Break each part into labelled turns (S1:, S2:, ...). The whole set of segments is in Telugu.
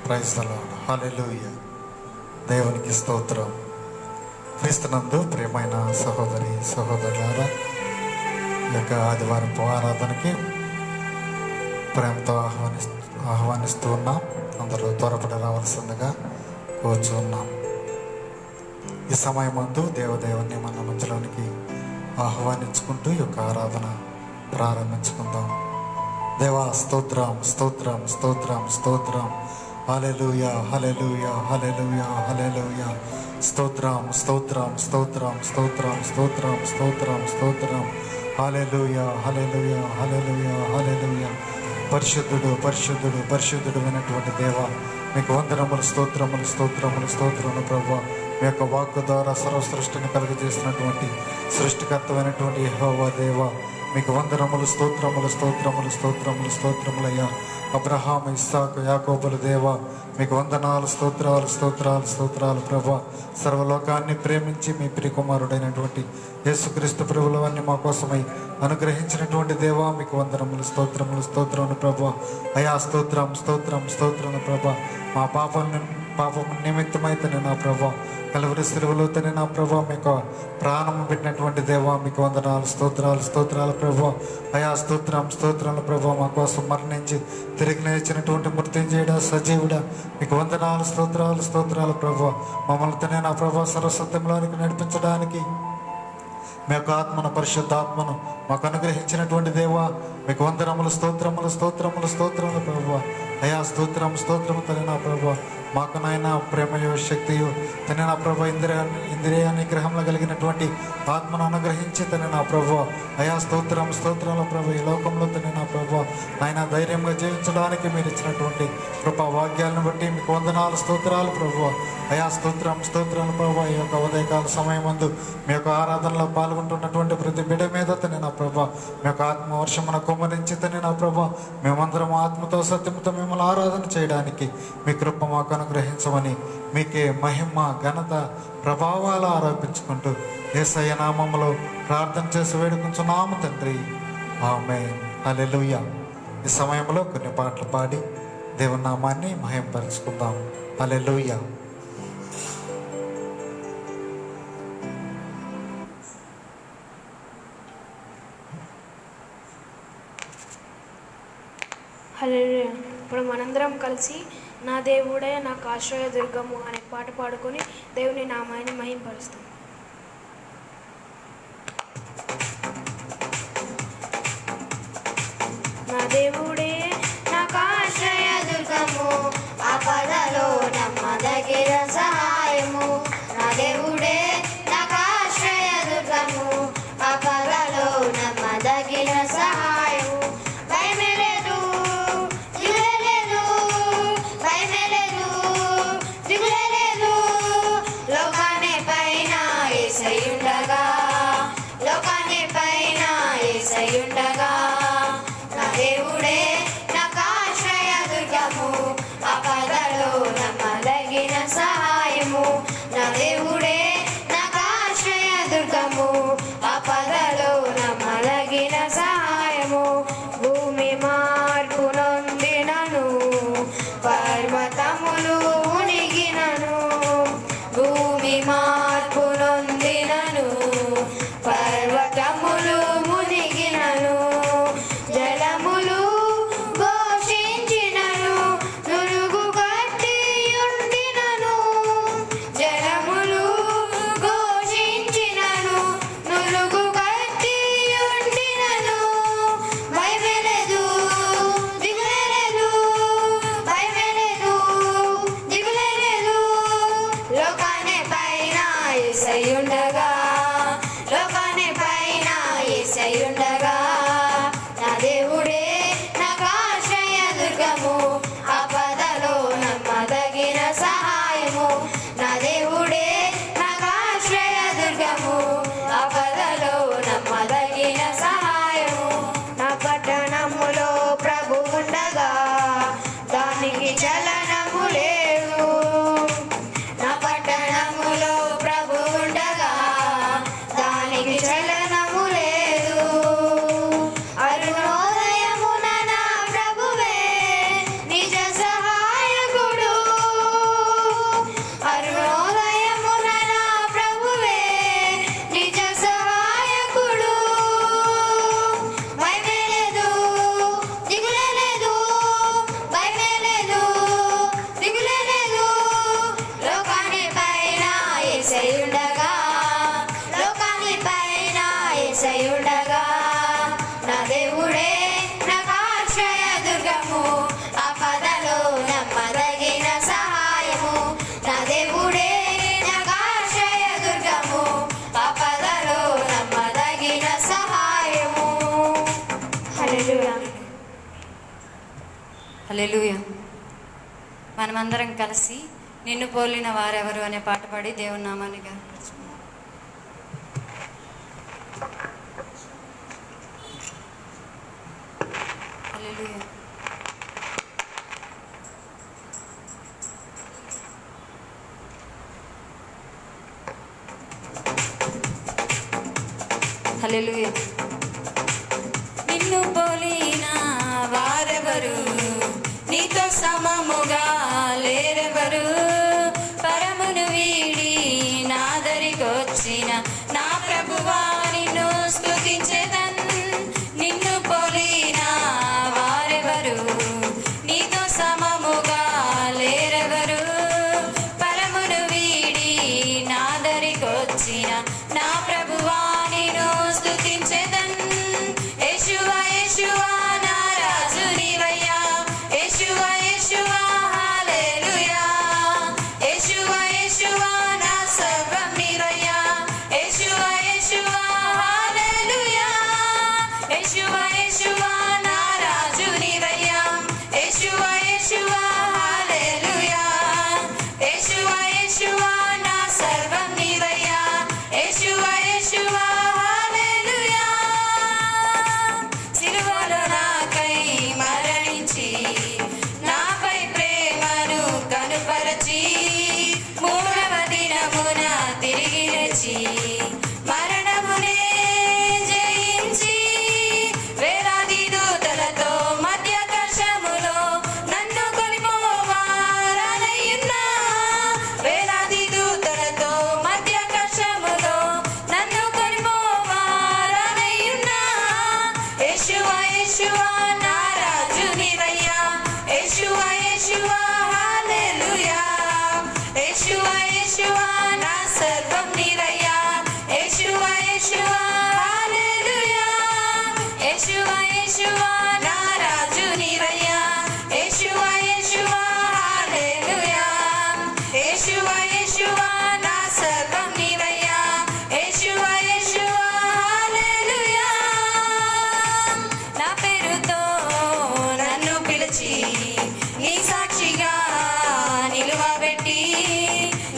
S1: Praise the lord. హల్లెలూయా. దేవునికి స్తోత్రం. క్రీస్తునందు ప్రియమైన సహోదరి సహోదరులారా, ఈ యొక్క ఆదివారపు ఆరాధనకి ప్రేమతో ఆహ్వానిస్తూ ఉన్నాం. అందరూ త్వరపడి రావాల్సిందిగా కోరుచూ ఉన్నాం. ఈ సమయం ముందు దేవదేవుని మన మధ్యలోనికి ఆహ్వానించుకుంటూ ఈ యొక్క ఆరాధన ప్రారంభించుకుందాం. దేవా స్తోత్రం, స్తోత్రం, స్తోత్రం, స్తోత్రం. హల్లెలూయా, హల్లెలూయా, హల్లెలూయా, హల్లెలూయా. స్తోత్రం, స్తోత్రం, స్తోత్రం, స్తోత్రం, స్తోత్రం, స్తోత్రం, స్తోత్రం. హల్లెలూయా, హల్లెలూయా, హల్లెలూయా, హల్లెలూయా. పరిశుద్ధుడు, పరిశుద్ధుడు, పరిశుద్ధుడు అయినటువంటి దేవా, మీకు వందనములు, స్తోత్రములు, స్తోత్రములు, స్తోత్రములు ప్రభువా. మీ యొక్క వాక్కు ద్వారా సర్వ సృష్టిని కలుగజేసినటువంటి సృష్టికర్తమైనటువంటి యెహోవా దేవా, మీకు వందనములు, స్తోత్రములు, స్తోత్రములు, స్తోత్రములు, స్తోత్రములయ్యా. అబ్రహాము, ఇస్సాకు, యాకోబులు దేవా, మీకు వందనాలు, స్తోత్రాలు, స్తోత్రాలు, స్తోత్రాలు ప్రభా. సర్వలోకాన్ని ప్రేమించి మీ ప్రియకుమారుడైనటువంటి యేసుక్రీస్తు ప్రభువులవన్నీ మా కోసమై అనుగ్రహించినటువంటి దేవా, మీకు వందనములు, స్తోత్రములు, స్తోత్రములు ప్రభా. అయా స్తోత్రం, స్తోత్రం, స్తోత్రములు ప్రభా. మా పాపం నిమిత్తమైతేనే నా ప్రభా, కలువరి సిలువలోతోనే నా ప్రభా, మీకు ప్రాణం పెట్టినటువంటి దేవా, మీకు వందనాలు, స్తోత్రాలు, స్తోత్రాలు ప్రభా. అయా స్తోత్రం, స్తోత్రాలు ప్రభా. మా కోసం మరణించి తిరిగి లేచినటువంటి మృత్యుంజయుడా, సజీవుడా, మీకు వందనాలు, స్తోత్రాలు, స్తోత్రాలు ప్రభా. మమ్మల్ని నా ప్రభా సర్వసత్యంలోనికి నడిపించడానికి మీ యొక్క ఆత్మను, పరిశుద్ధాత్మను మాకు అనుగ్రహించినటువంటి దేవా, మీకు వందనములు, స్తోత్రములు, స్తోత్రములు, స్తోత్రములు ప్రభా. అయా స్తోత్రం, స్తోత్రము తన నా ప్రభా. మాకు నాయన ప్రేమయో శక్తియు తన నా ప్రభా, ఇంద్రియ నిగ్రహంలో కలిగినటువంటి ఆత్మను అనుగ్రహించి తన నా ప్రభా. అయా స్తోత్రం, స్తోత్రాల ప్రభా. ఈ లోకంలో తన నా ప్రభా నాయన ధైర్యంగా జీవించడానికి మీరు ఇచ్చినటువంటి కృపా వాక్యాలను బట్టి మీకు వందనాలు, స్తోత్రాలు ప్రభా. అయా స్తోత్రం, స్తోత్రాలు ప్రభా. ఈ యొక్క ఉదయకాల సమయం ముందు మీ యొక్క ఆరాధనలో పాల్గొంటున్నటువంటి ప్రతి బిడ్డ మీద తన నా ప్రభా మీ యొక్క ఆత్మ వర్షమును కుమ్మరించి తన నా ప్రభా, మేమందరం ఆత్మతో సత్యముతో మిమ్మల్ని ఆరాధన చేయడానికి మీ కృప మాకు అనుగ్రహించమని మీకే మహిమ, ఘనత, ప్రభావాలు ఆరోపించుకుంటూ యేసయ్య నామములో ప్రార్థన చేసి వేడుకుంటున్నాము తండ్రి. ఆమేన్. హల్లెలూయా. ఈ సమయంలో కొన్ని పాటలు పాడి దేవుని నామాన్ని మహిమపరుచుకుందాం. హల్లెలూయా.
S2: హల్లెలూయా. ఇప్పుడు మనందరం కలిసి నా దేవుడే నాకు ఆశ్రయ దుర్గము అనే పాట పాడుకొని దేవుని నామాన్ని మహింపరుస్తాం. నా దేవుడే నాకు ఆశ్రయ దుర్గము, ఆపదలో నమ్మదగిన సహాయము. నా దేవుడే నాకు ఆశ్రయ దుర్గము, ఆపదలో నమ్మదగిన సహాయము. ఉండగా నా దేవుడే నాకు ఆశ్రయ దుర్గము, ఆపదలో నమ్మదగిన సహాయము. నా దేవుడే నాకు ఆశ్రయ దుర్గము, ఆపదలో నమ్మదగిన సహాయము. భూమి మార్పు నొందినను, పర్వతములు మునిగినను. భూమి మార్పు నొందినను, పర్వతములు మునిగినను. జలములు ఘోషించినను, నురుగు కట్టి ఉండినను. జలములు ఘోషించినను, నురుగు కట్టి ఉండినను. భయమేలేదు, దిగులేదు, భయమేలేదు, దిగులేదు. లోకాన్ని పైన యేసయ్యుండగా, లోకాన్ని పైన యేసయ్యుండగా. నా దేవుడే నాకు ఆశ్రయ దుర్గము, ఆపదలో నమ్మదగిన సహాయము. నా దేవుడే నాకు ఆశ్రయ దుర్గము, ఆపదలో నమ్మదగిన సహాయము. నా పట్టణములో ప్రభు ఉండగా, దానికి చలనము లేదు. నా పట్టణములో ప్రభు ఉండగా, దానికి చలనము లేదు. అరుణోదయమున నా ప్రభువే నిజ సహాయకుడు.
S3: హల్లెలూయా. మనమందరం కలిసి నిన్ను పోలిన వారెవరు అనే పాట పాడి దేవుని నామాన్ని గణపరుచుకుందాం. హల్లెలూయా. హల్లెలూయా. నిన్ను పోలిన వారెవరు, నీతో సమముగా లేరెవరు, పరమును వీడి నాదరికొచ్చిన నా ప్రభువా నిన్ను స్తుతించెదన్. నిన్ను పోలిన వారెవరు, నీతో సమముగా లేరెవరు, పరమును వీడి నాదరికొచ్చిన నా ప్రభువా నిన్ను స్తుతించెదన్. యేషువా యేషువా నా రాజు నీవయ్యా, యేషువా యేషువా హల్లెలూయా. యేషువా యేషువా నా సర్వం నీవయ్యా, యేషువా యేషువా హల్లెలూయా. యేషువా యేషువా నా రాజు నీవయ్యా, యేషువా యేషువా హల్లెలూయా. యేషువా యేషువా నా సర్వం నీవయ్యా, యేషువా యేషువా హల్లెలూయా. సిలువలో నాకై మరణించి నాపై ప్రేమను కనుపరచి మూడవ దినమున తిరిగి లేచి మరణమునే జయించి వేలాది దూతలతో మధ్యాకాశములో నన్ను కొనిపోవారనయున్నా. వేలాది దూతలతో మధ్యాకాశములో నన్ను కొనిపోవారనయున్నా. యేషువా యేషువా నా రాజు నీవయ్యా, యేషువా యేషువా హల్లెలూయా. యేషువా యేషువా నా సర్వం నీవయ్యా, యేషువా యేషువా హల్లెలూయా. యేషువా యేషువా నా రాజు నీవయ్యా, యేషువా యేషువా హల్లెలూయా. యేషువా యేషువా నా సర్వం నీవయ్యా, యేషువా యేషువా హల్లెలూయా. నా పేరుతో నన్ను పిలిచి నీ సాక్షిగా నిలువబెట్టి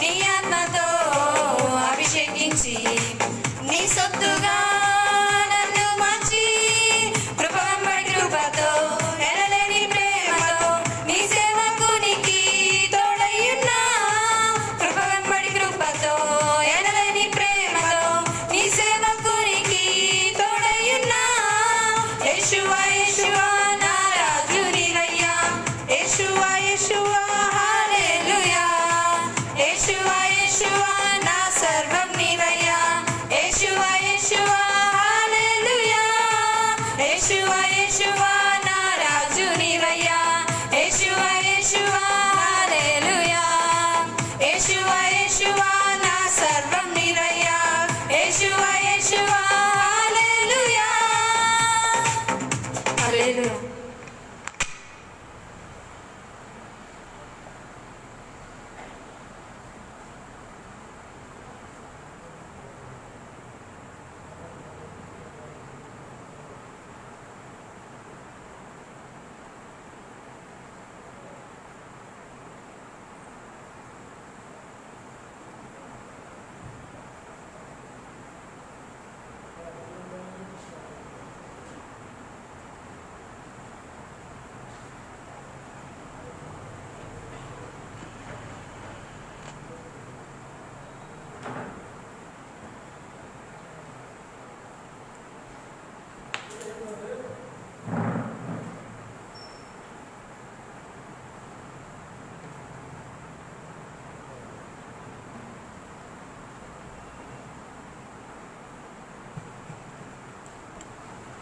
S3: నీ ఆత్మతో అభిషేకించి నీ సొత్తుగా నన్ను మార్చి కృపవెంబడి కృపతో ఎనలేని ప్రేమతో నీ సేవకునికి తోడయ్యున్నా. కృపవెంబడి కృపతో ఎనలేని ప్రేమతో నీ సేవకునికి తోడయ్యున్నా. యేషువా యేషువా నా రాజు నీవయ్యా, యేషువా యేషువా హల్లెలూయా. యేషువా యేషువా నా సర్వం నీవయ్యా, యేషువా యేషువా హల్లెలూయా. యేషువా యేషువా నా రాజు నీవయ్యా, యేషువా యేషువా హల్లెలూయా. యేషువా యేషువా నా సర్వం నీవయ్యా, యేషువా యేషువా హల్లెలూయా. హల్లెలూయా.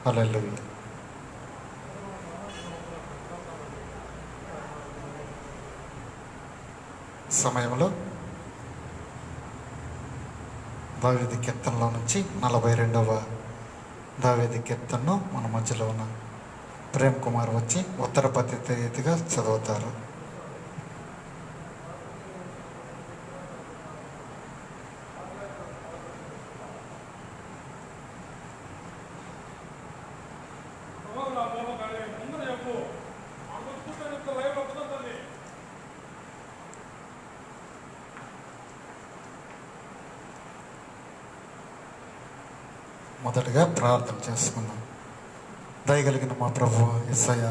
S1: హల్లెలూయా. సమయంలో దావీదు కీర్తనలో నుంచి 42వ దావీదు కీర్తనను మన మధ్యలో ఉన్న ప్రేమ్ కుమార్ వచ్చి ఉత్తర పద్ధతి రీతిగా చదువుతారు.
S4: అందరూ చెప్పు
S1: మొదటగా ప్రార్థన చేసుకుందాం. దయగలిగిన మా ప్రభు యేసయ్య,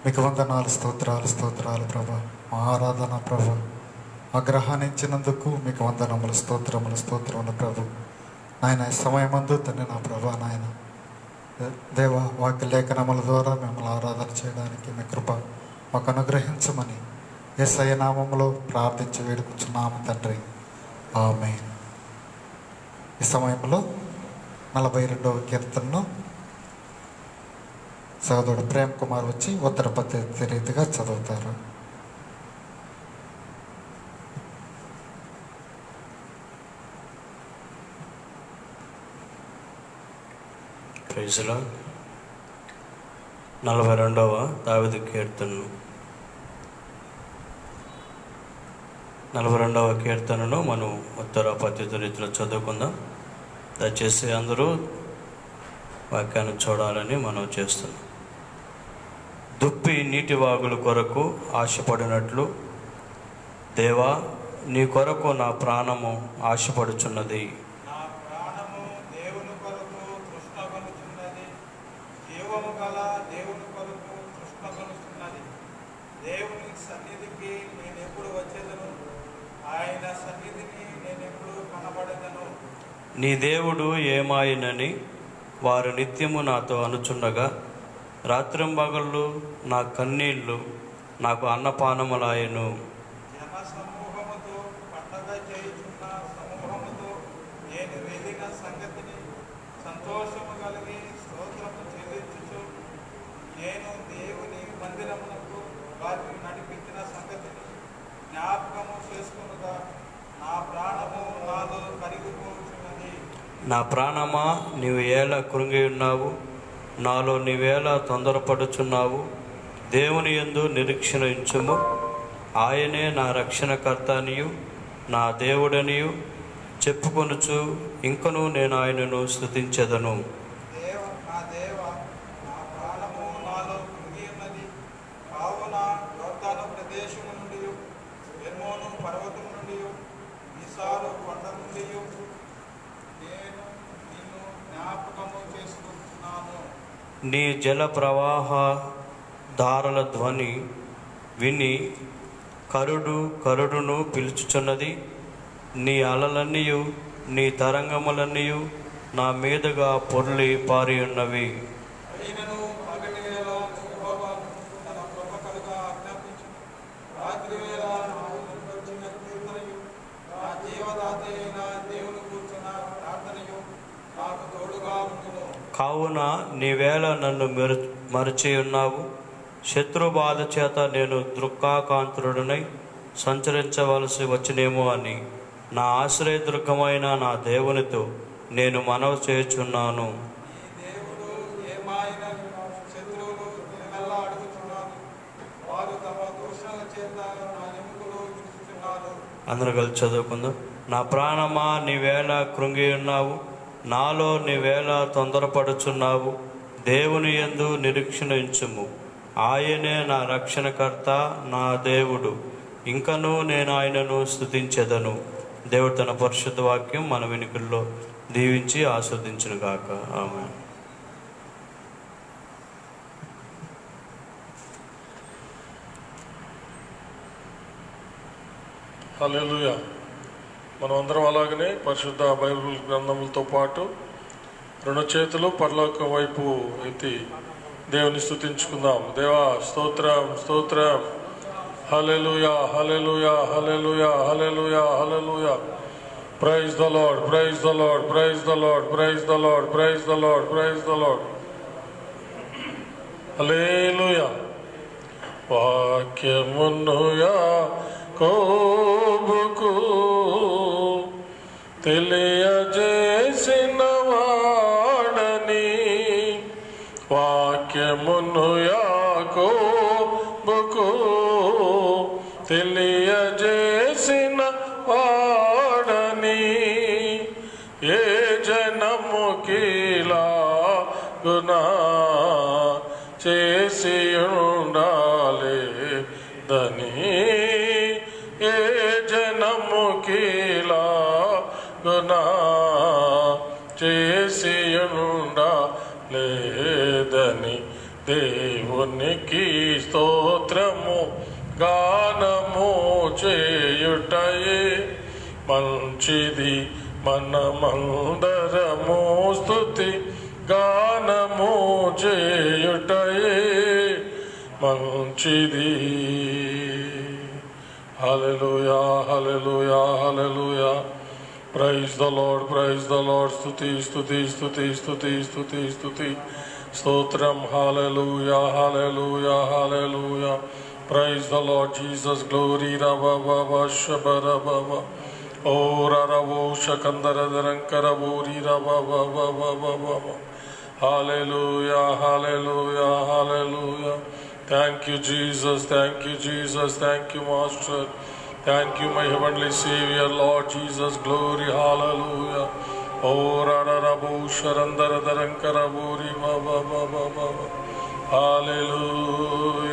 S1: మీకు వందనాలు, స్తోత్రాలు ప్రభు. మా ఆరాధన ప్రభు ఆగ్రహాన్నించినందుకు మీకు వందనములు, స్తోత్రములు ప్రభు. నాయన ఈ సమయమందు తండ్రి నా ప్రభా, నాయన దేవ వాక్య లేఖనముల ద్వారా మిమ్మల్ని ఆరాధన చేయడానికి మీ కృప మాకు అనుగ్రహించమని యేసయ్య నామములో ప్రార్థించి వేడుకుంటున్నాము తండ్రి, ఆమేన్. ఈ సమయంలో 42వ కీర్తనను సహోదరుడు ప్రేమ్ కుమార్ వచ్చి ఉత్తర పద్ధతి రీతిగా చదువుతారు.
S4: ప్రైజ్లా 42వ దావీదు కీర్తనను 42వ కీర్తనను మనం ఉత్తర పద్ధతి రీతిలో చదువుకుందాం. దయచేసి అందరూ వాక్యాన్ని చూడాలని మనం చేస్తున్నాం. దుప్పి నీటి వాగుల కొరకు ఆశపడినట్లు దేవా, నీ కొరకు నా ప్రాణము ఆశపడుచున్నది.
S5: నా ప్రాణము దేవుని కొరకు తృష్ణగొనుచున్నది, జీవము గల దేవుని కొరకు తృష్ణగొనుచున్నది. దేవుని సన్నిధికి నేను ఎప్పుడు వచ్చేదను, ఆయన సన్నిధిని నేను ఎప్పుడు కనబడదను.
S4: నీ దేవుడు ఏమాయనని వారు నిత్యము నాతో అనుచుండగా, రాత్రింబగళ్ళు నా కన్నీళ్లు నాకు అన్నపానములాయను.
S5: జన సమూహముతో పండగ చేయుచున్న సమూహముతో నేను వెళ్ళిన సంగతిని సంతోషము కలిగి స్తోత్రము చెల్లించుచు, నేను దేవుని మందిరమునకు వారిని నడిపించిన సంగతిని జ్ఞాపకము చేసుకొనుగా నా ప్రాణము నాలో కరిగిపోచున్నది.
S4: నా ప్రాణమా, నీవు ఏలా కృంగి ఉన్నావు, నాలో నీవేలా తొందరపడుచున్నావు. దేవుని యందు నిరీక్షణ ఉంచుము, ఆయనే నా రక్షణకర్త అనియు నా దేవుడనియు చెప్పుకొనుచు ఇంకను నేను ఆయనను స్తుతించెదను.
S5: నా దేవ, నా ప్రాణము నాలో కృంగి ఉన్నది. కావున యోర్దాను ప్రదేశము నుండి, హెర్మోను పర్వతం నుండి, మిసారు కొండ నుండి నేను నిన్ను జ్ఞాపకము చేసుకుంటున్నాను.
S4: నీ జల ప్రవాహ ధారల ధ్వని విని కరుడును పిలుచుచున్నది. నీ అలలన్నీయు నీ తరంగములన్నీయు నా మీదుగా పొర్లి పారి ఉన్నవి.
S5: అయినను పగటి వేళ యెహోవా తన కృప కలుగ ఆజ్ఞాపించును. రాత్రి వేళ ఆయన వచ్చిన కీర్తనయు, నా జీవదాత అయిన దేవుని కూర్చున్న ప్రార్థనయు నాకు తోడుగా ఉండును.
S4: కావున నీవేళ నన్ను మరచి ఉన్నావు. శత్రు బాధ చేత నేను దుఃఖాకాంతుడనై సంచరించవలసి వచ్చినేమో అని నా ఆశ్రయదుర్గమైన నా దేవునితో నేను మనవి చేయుచున్నాను.
S5: ఈ దేవుడు ఏమాయన శత్రువులు నిలమెల్లా అడుగుచున్నారు. వారు తమ దూషణల చేత నా ఎముకలు విరుచుచున్నారు.
S4: అందరూ కలిసి చదువుకుందాం. నా ప్రాణమా, నీవేళ కృంగి ఉన్నావు, నాలో నీవేళ తొందరపడుచున్నావు. దేవుని యందు నిరీక్షణ ఉంచుము, ఆయనే నా రక్షణకర్త, నా దేవుడు, ఇంకనూ నేను ఆయనను స్తుతించెదను. దేవుడు తన పరిశుద్ధ వాక్యం మన వెనుకల్లో దీవించి ఆస్వాదించును గాక. ఆమేన్.
S6: హల్లెలూయా. మనం అందరం అలాగనే పరిశుద్ధ బైబిల్ గ్రంథములతో పాటు రెండు చేతులు పరలోకం వైపు ఎత్తి దేవుని స్తుతించుకుందాం. దేవా స్తోత్రం, స్తోత్రం. Hallelujah, hallelujah, hallelujah, hallelujah, hallelujah. Praise the Lord, praise the Lord, praise the Lord, praise the Lord, praise the Lord, praise the Lord. Hallelujah. వాక్యమును యాకోబుకు తెలియజేసిన వాడని, వాక్యమును యాకోబుకు తెలియజేసిన వాడని, ఏ జనముకిలా గునా చేసి ఉండాలి దని, ఏ జనముకిలా గునా చేసి దేవునికి స్తోత్రము గానము చేయుటయే మంచిది, మనమందరము స్తుతి గానము చేయుటయే మంచిది. Hallelujah, hallelujah, hallelujah. Praise the Lord, praise the Lord. స్తుతి, స్తుతి, స్తుతి, స్తుతి, స్తుతి, స్తుతి, స్తోత్రం. Hallelujah, hallelujah, hallelujah. Praise the Lord Jesus. Glory రబబ శబరబబ ఓ రరవో శకందరదరంకరబోరి రబబబబబబ. Hallelujah, hallelujah, hallelujah. Thank you, Jesus. Thank you, Jesus. Thank you, Master. Thank you, my heavenly Savior, Lord Jesus. Glory, hallelujah. Oh, rararabu sharandaradarankarabu baba baba baba. Hallelujah.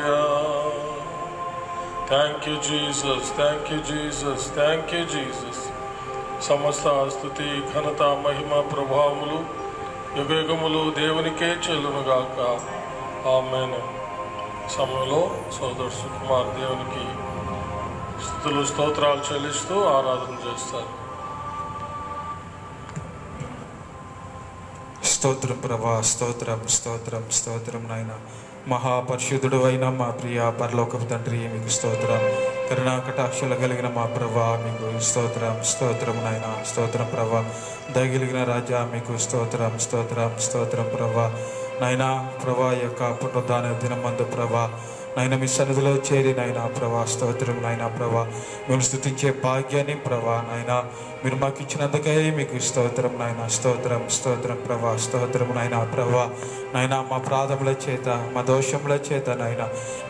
S6: Thank you, Jesus. Thank you, Jesus. Thank you, Jesus. సమస్త స్తుతి ఘనత మహిమ ప్రభావములు యుగయుగములు దేవునికే చెల్లునుగాక. ఆమేన్. సమయంలో సోదరుడు సుకుమార్ దేవునికి స్తుతులు స్తోత్రాలు చెల్లిస్తూ ఆరాధన చేస్తారు.
S7: స్తోత్రం ప్రభా, స్తోత్రం, స్తోత్రం, స్తోత్రం నాయన. మహాపరిశుద్ధుడు అయిన మా ప్రియ పరలోకపు తండ్రి మీకు స్తోత్రం. కరుణా కటాక్షలు కలిగిన మా ప్రభా మీకు స్తోత్రం, స్తోత్రం నాయన. స్తోత్రం ప్రభా. దయగలిగిన రాజా మీకు స్తోత్రం, స్తోత్రం, స్తోత్రం ప్రభా. నైనా ప్రభా యొక్క పునరుద్ధాన దినమందు ప్రభా నాయన మీ సన్నిధిలో చేరి నాయన ప్రభా స్తోత్రం నాయన ప్రభా. మేము స్తుతించే భాగ్యాన్ని ప్రభా నాయన మీరు మాకు ఇచ్చినందుకే మీకు స్తోత్రం నాయన. స్తోత్రం, స్తోత్రం ప్రభా, స్తోత్రం నాయన ప్రభా. నాయన మా ప్రాధముల చేత మా దోషముల చేత నాయన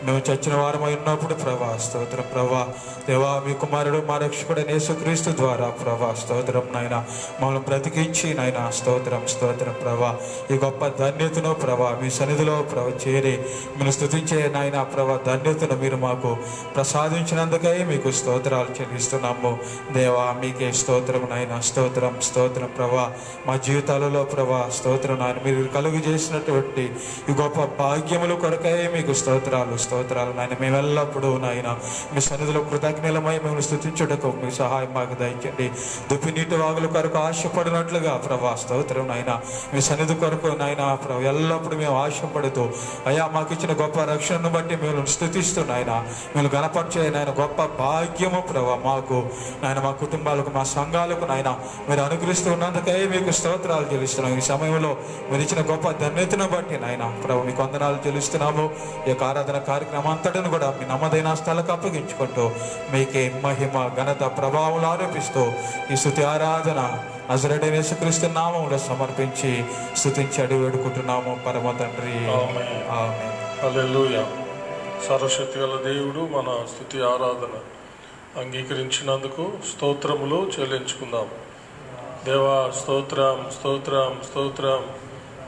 S7: మేము చచ్చిన వారమై ఉన్నప్పుడు ప్రభా స్తోత్రం ప్రభా. దేవా మీ కుమారుడు మా రక్షకుడు యేసుక్రీస్తు ద్వారా ప్రభా స్తోత్రం నాయన మమ్మల్ని బ్రతికించి నాయన స్తోత్రం, స్తోత్రం ప్రభా. ఈ గొప్ప ధన్యతను ప్రభా మీ సన్నిధిలో ప్రభా చేరి మీరు స్తుతించే నాయన ప్రభా ధన్యతను మీరు మాకు ప్రసాదించినందుకై మీకు స్తోత్రాలు చెల్లిస్తున్నాము దేవా. మీకే స్తోత్రం నాయన. స్తోత్రం, స్తోత్రం ప్రభా. మా జీవితాలలో ప్రభా స్తోత్రం నాయన మీరు కలుగు చేసినటువంటి ఈ గొప్ప భాగ్యముల కొరకై మీకు స్తోత్రాలు, స్తోత్రాలు నాయన. మేము ఎల్లప్పుడూ నాయన మీ సన్నిధిలో కృతజ్ఞలమై మేము స్తుతించుటకు మీ సహాయం మాకు దయచండి. దుప్పి నీటి వాగుల కొరకు ఆశపడినట్లుగా ప్రభా స్తోత్రం నాయన మీ సన్నిధి కొరకు నాయన ప్రభా ఎల్లప్పుడూ మేము ఆశపడుతూ అయ్యా మాకు ఇచ్చిన గొప్ప రక్షణను బట్టి మేము స్తుతిస్తూ నాయన మేము గణపరిచే నాయన గొప్ప భాగ్యము ప్రభా మాకు నాయన మా కుటుంబాలకు మా సంఘాలకు నాయన మీరు అనుగ్రహిస్తూ ఉన్నందుకై మీకు స్తోత్రాలు చెల్లిస్తున్నాం. ఈ సమయంలో మీరు ఇచ్చిన గొప్ప ధన్యతను బట్టి నాయన ప్రభు మీకు వందనాలు చెల్లిస్తున్నాము. ఈ యొక్క ఆరాధన కార్యక్రమం అంతటిని కూడా మీ నమ్మదైన స్థలకు అప్పగించుకుంటూ మీకే మహిమ ఘనత ప్రభావాలు ఆరోపిస్తూ ఈ స్తుతి ఆరాధన నజరేయుడైన యేసుక్రీస్తు నామములో సమర్పించి స్తుతించి అడిగి వేడుకుంటున్నాము పరమ తండ్రి. ఆమేన్.
S6: హల్లెలూయా. సర్వశక్తి గల దేవుడు మన స్తుతి ఆరాధన అంగీకరించినందుకు స్తోత్రములు చెల్లించుకుందాం. దేవా స్తోత్రం, స్తోత్రం, స్తోత్రం.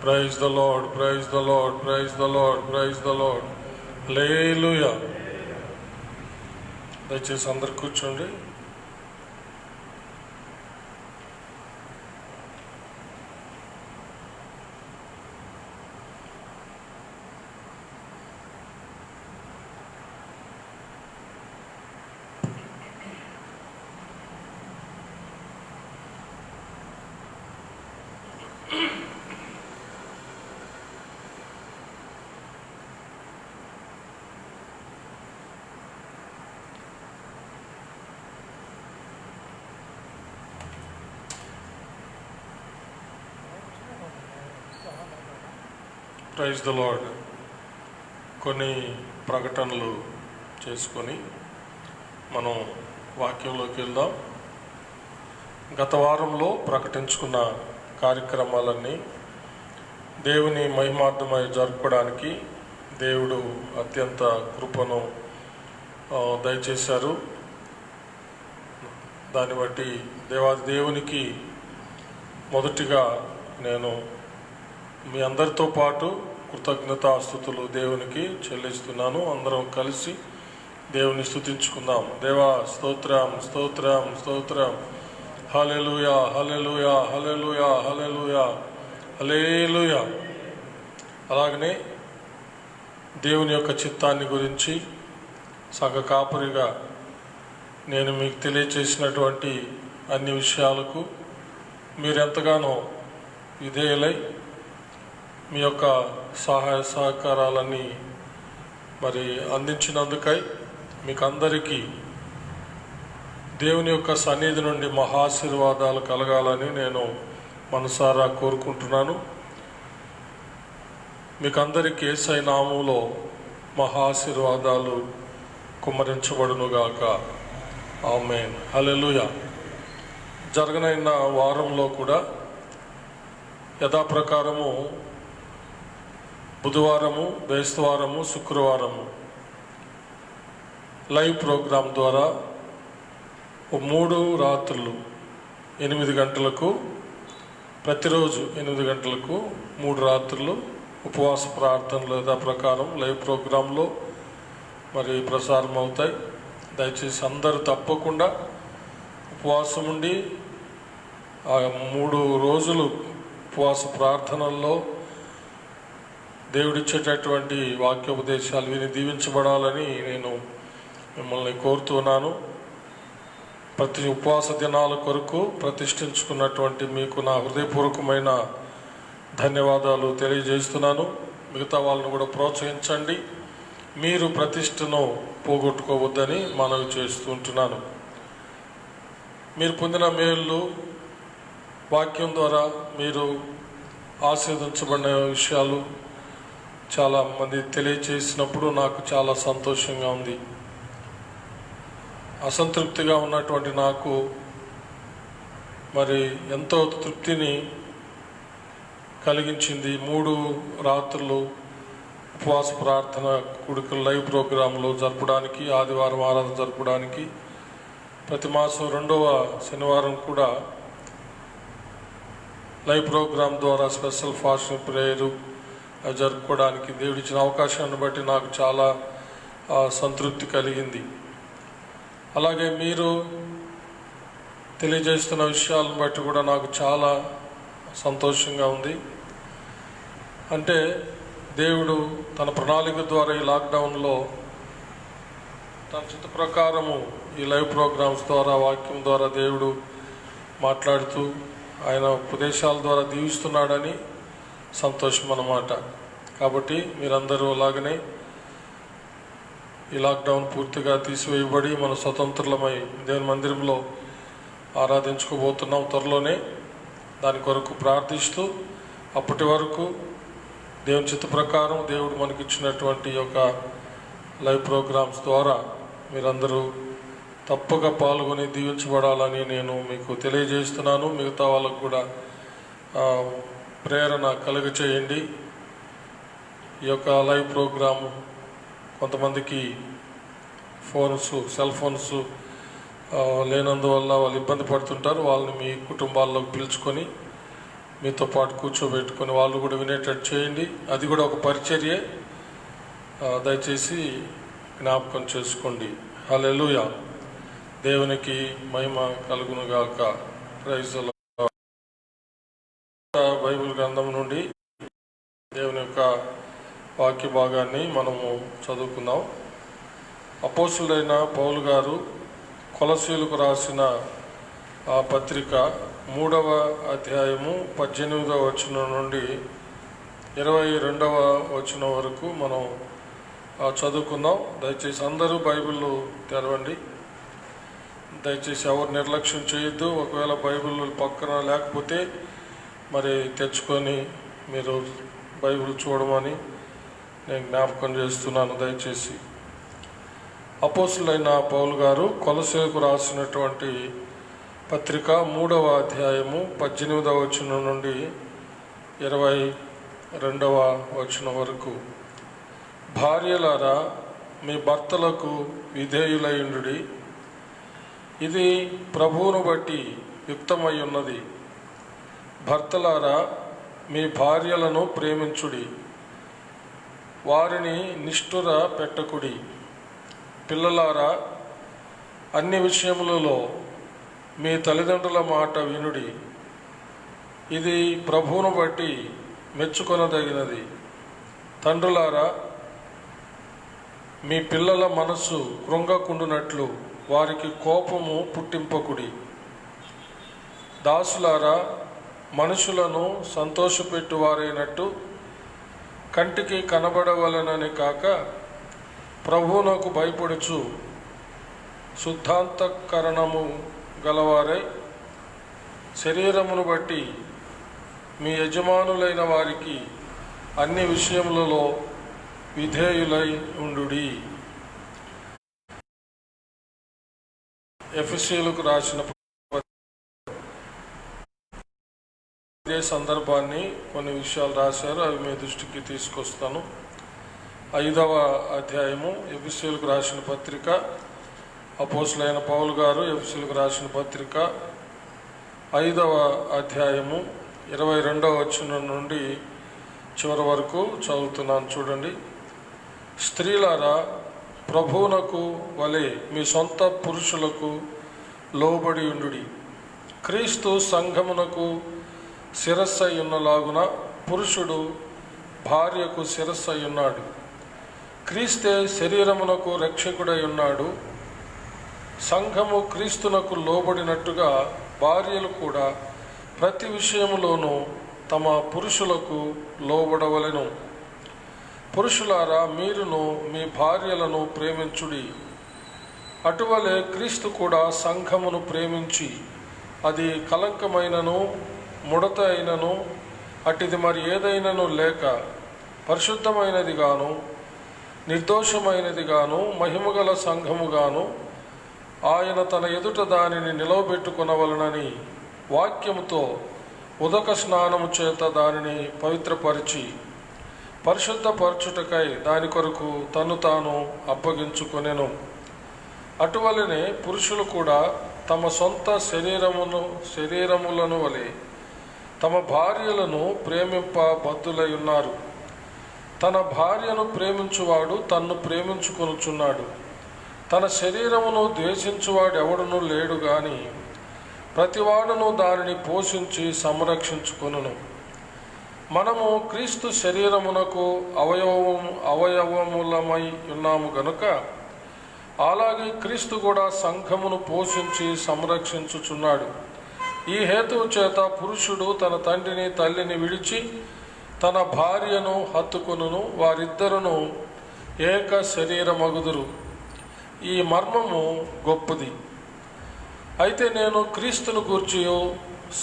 S6: Praise the Lord, praise the Lord, praise the Lord, praise the Lord. Hallelujah. దయచేసి అందరు కూర్చోండి. Praise the Lord. కొన్ని ప్రకటనలు చేసుకొని మనం వాక్యంలోకి వెళ్దాం. గత వారంలో ప్రకటించుకున్న కార్యక్రమాలన్నీ దేవుని మహిమార్థమై జరుపుకోవడానికి దేవుడు అత్యంత కృపను దయచేశారు. దాన్ని బట్టి దేవునికి మొదటిగా నేను మీ అందరితో పాటు కృతజ్ఞతాస్తుతులు దేవునికి చెల్లిస్తున్నాను. అందరం కలిసి దేవుని స్తుతించుకుందాం. దేవా స్తోత్రం, స్తోత్రం, స్తోత్రం. హల్లెలూయా, హల్లెలూయా, హల్లెలూయా, హల్లెలూయా, హల్లెలూయా. అలాగనే దేవుని యొక్క చిత్తాన్ని గురించి సగ కాపరిగా నేను మీకు తెలియచేసినటువంటి అన్ని విషయాలకు మీరెంతగానో విధేయులై మీ యొక్క సహాయ సహకారాలన్నీ మరి అందించినందుకై మీకు అందరికీ దేవుని యొక్క సన్నిధి నుండి మహాశీర్వాదాలు కలగాలని నేను మనసారా కోరుకుంటున్నాను. మీకు అందరికీ యేసయ్య నామములో మహాశీర్వాదాలు కుమ్మరించబడునుగాక. ఆమేన్. హల్లెలూయా. జరగనైన వారంలో కూడా యథాప్రకారము బుధవారము, బేస్తవారము, శుక్రవారము లైవ్ ప్రోగ్రాం ద్వారా 3 రాత్రులు 8 గంటలకు, ప్రతిరోజు 8 గంటలకు 3 రాత్రులు ఉపవాస ప్రార్థనలు యథాప్రకారం లైవ్ ప్రోగ్రాంలో మరి ప్రసారం అవుతాయి. దయచేసి అందరూ తప్పకుండా ఉపవాసం ఉండి ఆ 3 రోజులు ఉపవాస ప్రార్థనల్లో దేవుడిచ్చేటటువంటి వాక్యోపదేశాలు విని దీవించబడాలని నేను మిమ్మల్ని కోరుతున్నాను. ప్రతి ఉపవాస దినాల కొరకు ప్రతిష్ఠించుకున్నటువంటి మీకు నా హృదయపూర్వకమైన ధన్యవాదాలు తెలియజేస్తున్నాను. మిగతా వాళ్ళను కూడా ప్రోత్సహించండి. మీరు ప్రతిష్టను పోగొట్టుకోవద్దని మనవి చేస్తుంటున్నాను. మీరు పొందిన మేలు వాక్యం ద్వారా మీరు ఆశీర్వదించబడిన విషయాలు చాలా మంది తెలియచేసినప్పుడు నాకు చాలా సంతోషంగా ఉంది. అసంతృప్తిగా ఉన్నటువంటి నాకు మరి ఎంతో తృప్తిని కలిగించింది. 3 రాత్రులు ఉపవాస ప్రార్థన కూడికలు లైవ్ ప్రోగ్రాంలు జరపడానికి, ఆదివారం ఆరాధన జరపడానికి, ప్రతి మాసం 2వ శనివారం కూడా లైవ్ ప్రోగ్రాం ద్వారా స్పెషల్ ఫాస్టింగ్ ప్రేయరు జరుపుకోవడానికి దేవుడిచ్చిన అవకాశాన్ని బట్టి నాకు చాలా సంతృప్తి కలిగింది. అలాగే మీరు తెలియజేస్తున్న విషయాలను బట్టి కూడా నాకు చాలా సంతోషంగా ఉంది. అంటే దేవుడు తన ప్రణాళిక ద్వారా ఈ లాక్డౌన్లో తన చిత్త ప్రకారము ఈ లైవ్ ప్రోగ్రామ్స్ ద్వారా వాక్యం ద్వారా దేవుడు మాట్లాడుతూ ఆయన ఉపదేశాల ద్వారా దీవిస్తున్నాడని సంతోషం అన్నమాట. కాబట్టి మీరందరూ అలాగనే ఈ లాక్డౌన్ పూర్తిగా తీసివేయబడి మన స్వతంత్రులమై దేవుని మందిరంలో ఆరాధించుకోబోతున్నాం త్వరలోనే. దాని కొరకు ప్రార్థిస్తూ అప్పటి వరకు దేవుని చిత్త ప్రకారం దేవుడు మనకిచ్చినటువంటి యొక్క లైవ్ ప్రోగ్రామ్స్ ద్వారా మీరందరూ తప్పక పాల్గొని దీవించబడాలని నేను మీకు తెలియజేస్తున్నాను. మిగతా వాళ్ళకు కూడా ప్రేరణ కలుగచేయండి. ఈ యొక్క లైవ్ ప్రోగ్రాము కొంతమందికి సెల్ ఫోన్స్ లేనందువల్ల వాళ్ళు ఇబ్బంది పడుతుంటారు. వాళ్ళని మీ కుటుంబాల్లోకి పిలుచుకొని మీతో పాటు కూర్చోబెట్టుకొని వాళ్ళు కూడా వినేటట్టు చేయండి. అది కూడా ఒక పరిచర్యే. దయచేసి జ్ఞాపకం చేసుకోండి. హల్లెలూయా. దేవునికి మహిమ కలుగునుగాక. Praise the lord. బైబిల్ గ్రంథం నుండి దేవుని యొక్క వాక్య భాగాన్ని మనము చదువుకుందాం. అపోస్తులైన పౌలు గారు కొలసీలకు రాసిన ఆ పత్రిక 3వ అధ్యాయము 18వ వచనం నుండి 22వ వచనం వరకు మనం చదువుకుందాం. దయచేసి అందరూ బైబిల్ తెరవండి. దయచేసి ఎవరు నిర్లక్ష్యం చేయొద్దు. ఒకవేళ బైబిల్ పక్కన లేకపోతే మరి తెచ్చుకొని మీరు బైబిల్ చూడమని నేను జ్ఞాపకం చేస్తున్నాను. దయచేసి అపోస్తులైన పౌలు గారు కొలసీలకు రాసినటువంటి పత్రిక 3వ అధ్యాయము 18వ వచనం నుండి 22వ వచనం వరకు. భార్యలారా, మీ భర్తలకు విధేయులైయుండుడి, ఇది ప్రభువును బట్టి యుక్తమై ఉన్నది. భర్తలారా, మీ భార్యలను ప్రేమించుడి, వారిని నిష్ఠుర పెట్టకుడి. పిల్లలారా, అన్ని విషయములలో మీ తల్లిదండ్రుల మాట వినుడి, ఇది ప్రభువును బట్టి మెచ్చుకొనదగినది. తండ్రులారా, మీ పిల్లల మనసు కృంగకుండునట్లు వారికి కోపము పుట్టింపకుడి. దాసులారా, మనుషులను సంతోషపెట్టువారైనట్టు కంటికి కనబడవలనని కాక ప్రభువునకు భయపడుచు శుద్ధాంతఃకరణము గలవారై శరీరమును బట్టి మీ యజమానులైన వారికి అన్ని విషయములలో విధేయులై ఉండుడి. ఎఫెసీయులకు రాసిన ఇదే సందర్భాన్ని కొన్ని విషయాలు రాశారు, అవి మీ దృష్టికి తీసుకొస్తాను. 5వ అధ్యాయము ఎఫెసీయులకు రాసిన పత్రిక, అపోస్తలుడైన పౌలు గారు ఎఫెసీయులకు రాసిన పత్రిక 5వ అధ్యాయము 22వ వచనం నుండి చివరి వరకు చదువుతున్నాను, చూడండి. స్త్రీలారా, ప్రభువునకు వలె మీ సొంత పురుషులకు లోబడి ఉండుడి. క్రీస్తు సంఘమునకు శిరస్సై ఉన్నలాగున పురుషుడు భార్యకు శిరస్సై ఉన్నాడు. క్రీస్తే శరీరమునకు రక్షకుడై ఉన్నాడు. సంఘము క్రీస్తునకు లోబడినట్టుగా భార్యలు కూడా ప్రతి విషయములోనూ తమ పురుషులకు లోబడవలెను. పురుషులారా, మీరును మీ భార్యలను ప్రేమించుడి. అటువలే క్రీస్తు కూడా సంఘమును ప్రేమించి అది కలంకమైనను ముడత అయినను అటిది మరి ఏదైనను లేక పరిశుద్ధమైనదిగాను నిర్దోషమైనదిగాను మహిమగల సంఘముగాను ఆయన తన ఎదుట దానిని నిలవబెట్టుకొనవలనని వాక్యముతో ఉదక స్నానము చేత దానిని పవిత్రపరిచి పరిశుద్ధపరచుటకై దాని కొరకు తను తాను అప్పగించుకొనెను. అటువలనే పురుషులు కూడా తమ సొంత శరీరములను వలె తమ భార్యలను ప్రేమింప బద్ధులై ఉన్నారు. తన భార్యను ప్రేమించువాడు తన్ను ప్రేమించుకొనుచున్నాడు. తన శరీరమును ద్వేషించువాడు ఎవడునూ లేడు గాని ప్రతివాడును దానిని పోషించి సంరక్షించుకొనును. మనము క్రీస్తు శరీరమునకు అవయవములమై ఉన్నాము గనుక అలాగే క్రీస్తు కూడా సంఘమును పోషించి సంరక్షించుచున్నాడు. ఈ హేతువు చేత పురుషుడు తన తండ్రిని తల్లిని విడిచి తన భార్యను హత్తుకొనును, వారిద్దరును ఏక శరీరమగుదురు. ఈ మర్మము గొప్పది. అయితే నేను క్రీస్తును గూర్చియు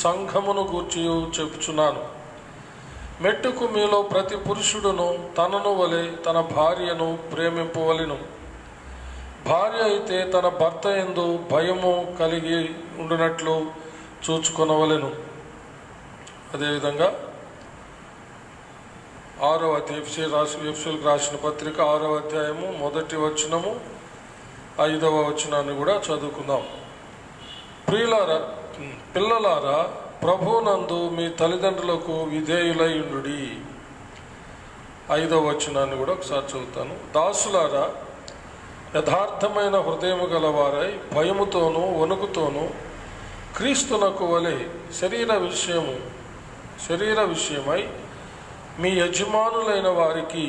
S6: సంఘమును గూర్చియు చెప్పుచున్నాను. మెట్టుకు మీలో ప్రతి పురుషుడును తనను వలె తన భార్యను ప్రేమింపవలెను. భార్య అయితే తన భర్త యందు భయము కలిగి ఉండునట్లు చూచుకొనవలెను. అదేవిధంగా 6వ ఎఫెసీయులకు రాసిన పత్రిక 6వ అధ్యాయము 1వ వచనము 5వ వచనాన్ని కూడా చదువుకుందాం. పిల్లలారా, ప్రభువునందు మీ తల్లిదండ్రులకు విధేయులై ఉండుడి. 5వ వచనాన్ని కూడా ఒకసారి చదువుతాను. దాసులారా, యథార్థమైన హృదయము గలవారై భయముతోనూ వణుకుతోనూ క్రీస్తునకు వలె శరీర విషయమై మీ యజమానులైన వారికి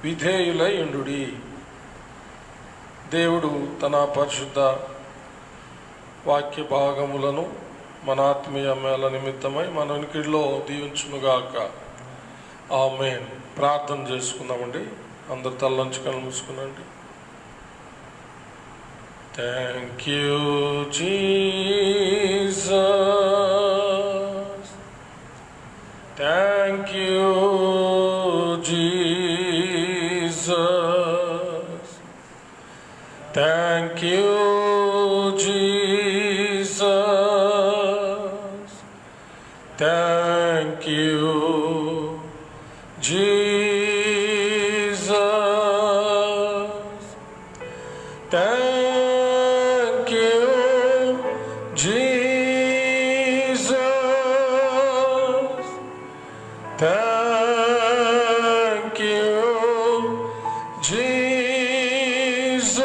S6: విధేయులై ఉండుడి. దేవుడు తన పరిశుద్ధ వాక్య భాగములను మన ఆత్మీయ మేళ నిమిత్తమై మన ఉనికిలో దీవించునుగాక. ఆమేన్. ప్రార్థన చేసుకుందామండి. అందరు తల్లంచి కళ్ళు మూసుకునండి. Thank you Jesus, thank you Jesus, thank you Jesus, thank you, Jesus, thank you, Jesus, thank you, Jesus,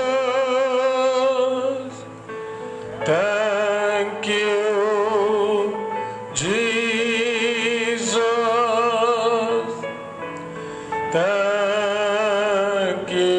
S6: thank you, Jesus, thank you,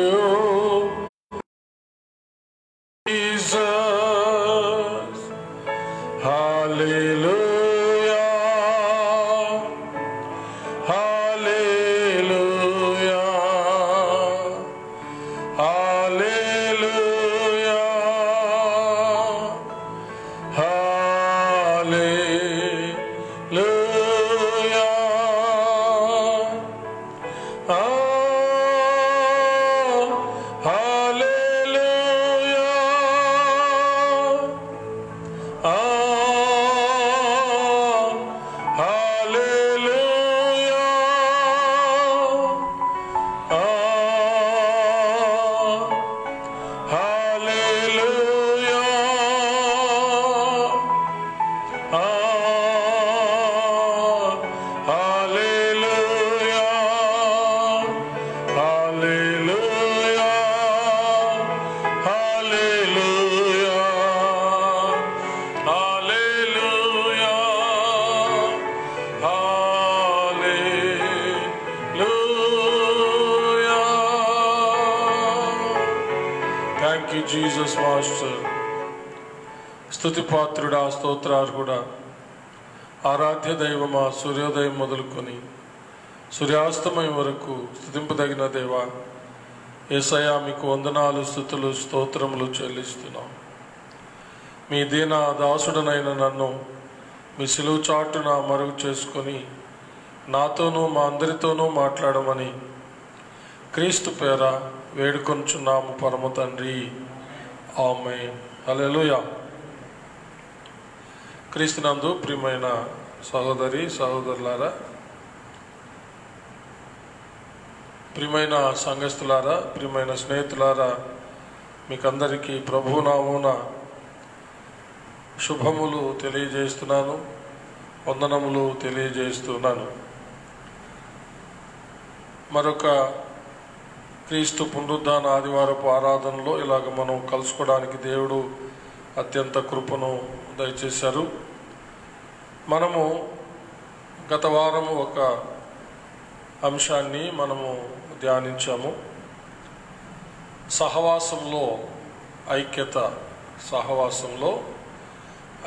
S6: thank you Jesus master. స్తుతిపాత్రుడా, స్తోత్రార్హుడా, ఆరాధ్య దైవమా, సూర్యోదయం మొదలుకొని సూర్యాస్తమయం వరకు స్తుతింపదగిన దేవా, యేసయ్యా మీకు వందనాలు, స్తుతులు, స్తోత్రములు చెల్లిస్తున్నాం. మీ దీన దాసుడనైన నన్ను మీ సిలువ చాటున మరుగు చేసుకొని నాతోనూ మా అందరితోనూ మాట్లాడమని క్రీస్తు పేర వేడుకొనుచున్నాము పరమ తండ్రి. ఆమేన్. హల్లెలూయా. క్రీస్తునందు ప్రియమైన సహోదరి సహోదరులారా, ప్రియమైన సంఘస్థులారా, ప్రియమైన స్నేహితులారా, మీకందరికీ ప్రభునామమున శుభములు తెలియజేస్తున్నాను, వందనములు తెలియజేస్తున్నాను. మరొక క్రీస్తు పునరుద్ధాన ఆదివారపు ఆరాధనలో ఇలాగ మనం కలుసుకోవడానికి దేవుడు అత్యంత కృపను దయచేశారు. మనము గత వారము ఒక అంశాన్ని మనము ధ్యానించాము. సహవాసంలో ఐక్యత. సహవాసంలో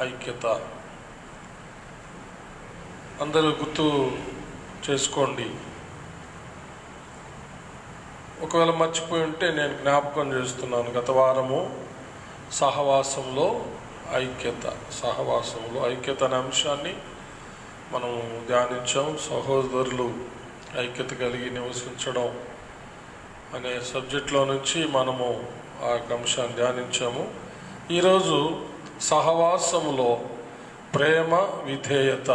S6: ఐక్యత. అందరూ గుర్తు చేసుకోండి. ఒకవేళ మర్చిపోయి ఉంటే నేను జ్ఞాపకం చేస్తున్నాను. గత వారము సహవాసంలో ఐక్యత, సహవాసంలో ఐక్యత అనే అంశాన్ని మనము ధ్యానించాం. సహోదరులు ఐక్యత కలిగి నివసించడం అనే సబ్జెక్ట్లో నుంచి మనము ఆ అంశాన్ని ధ్యానించాము. ఈరోజు సహవాసములో ప్రేమ విధేయత.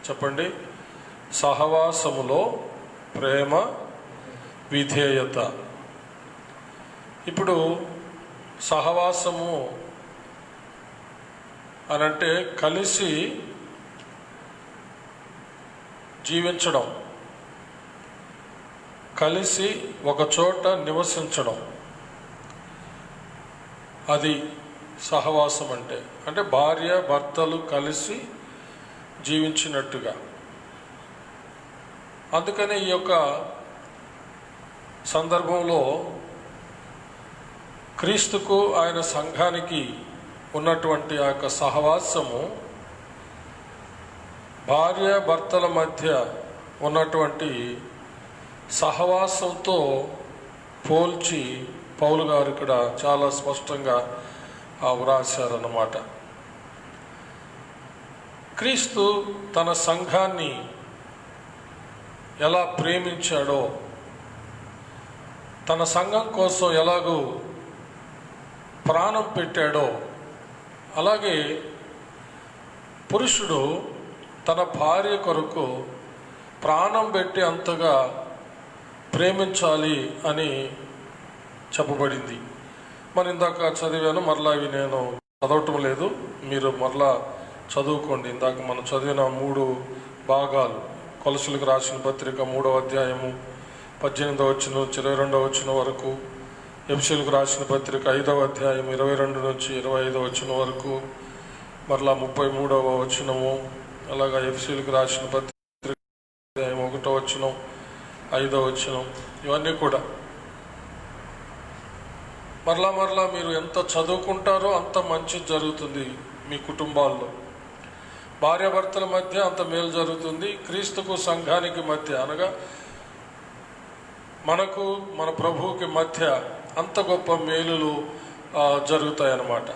S6: చెప్పండి, సహవాసములో ప్రేమ విధేయత. ఇప్పుడు సహవాసము అనంటే కలిసి జీవించడం, కలిసి ఒక చోట నివసించడం, అది సహవాసం అంటే. అంటే భార్య భర్తలు కలిసి జీవించినట్టుగా. అందుకనే ఈ యొక్క సందర్భంలో క్రీస్తుకు ఆయన సంఘానికి ఉన్నటువంటి ఆ యొక్క సహవాసము భార్య భర్తల మధ్య ఉన్నటువంటి సహవాసంతో పోల్చి పౌలు గారు ఇక్కడ చాలా స్పష్టంగా వ్రాశారన్నమాట. క్రీస్తు తన సంఘాన్ని ఎలా ప్రేమించాడో, తన సంఘం కోసం ఎలాగూ ప్రాణం పెట్టాడో, అలాగే పురుషుడు తన భార్య కొరకు ప్రాణం పెట్టి అంతగా ప్రేమించాలి అని చెప్పబడింది. మరి ఇందాక చదివాను, మరలా ఇవి నేను చదవటం లేదు, మీరు మరలా చదువుకోండి. ఇందాక మనం చదివిన 3 భాగాలు. కొలసలకు రాసిన పత్రిక 3వ అధ్యాయము 18వ వచనం నుంచి 22వ వచనం వరకు, ఎఫెసీయులకు రాసిన పత్రిక 5వ అధ్యాయం 22 నుంచి 25వ వచనం వరకు, మరలా 33వ వచనము, అలాగా ఎఫెసీయులకు రాసిన పత్రిక 1వ వచనం 5వ వచనం, ఇవన్నీ కూడా మరలా మీరు ఎంత చదువుకుంటారో అంత మంచి జరుగుతుంది మీ కుటుంబాల్లో. భార్యాభర్తల మధ్య అంత మేలు జరుగుతుంది. క్రీస్తుకు సంఘానికి మధ్య, అనగా మనకు మన ప్రభువుకి మధ్య అంత గొప్ప మేలులు జరుగుతాయన్నమాట.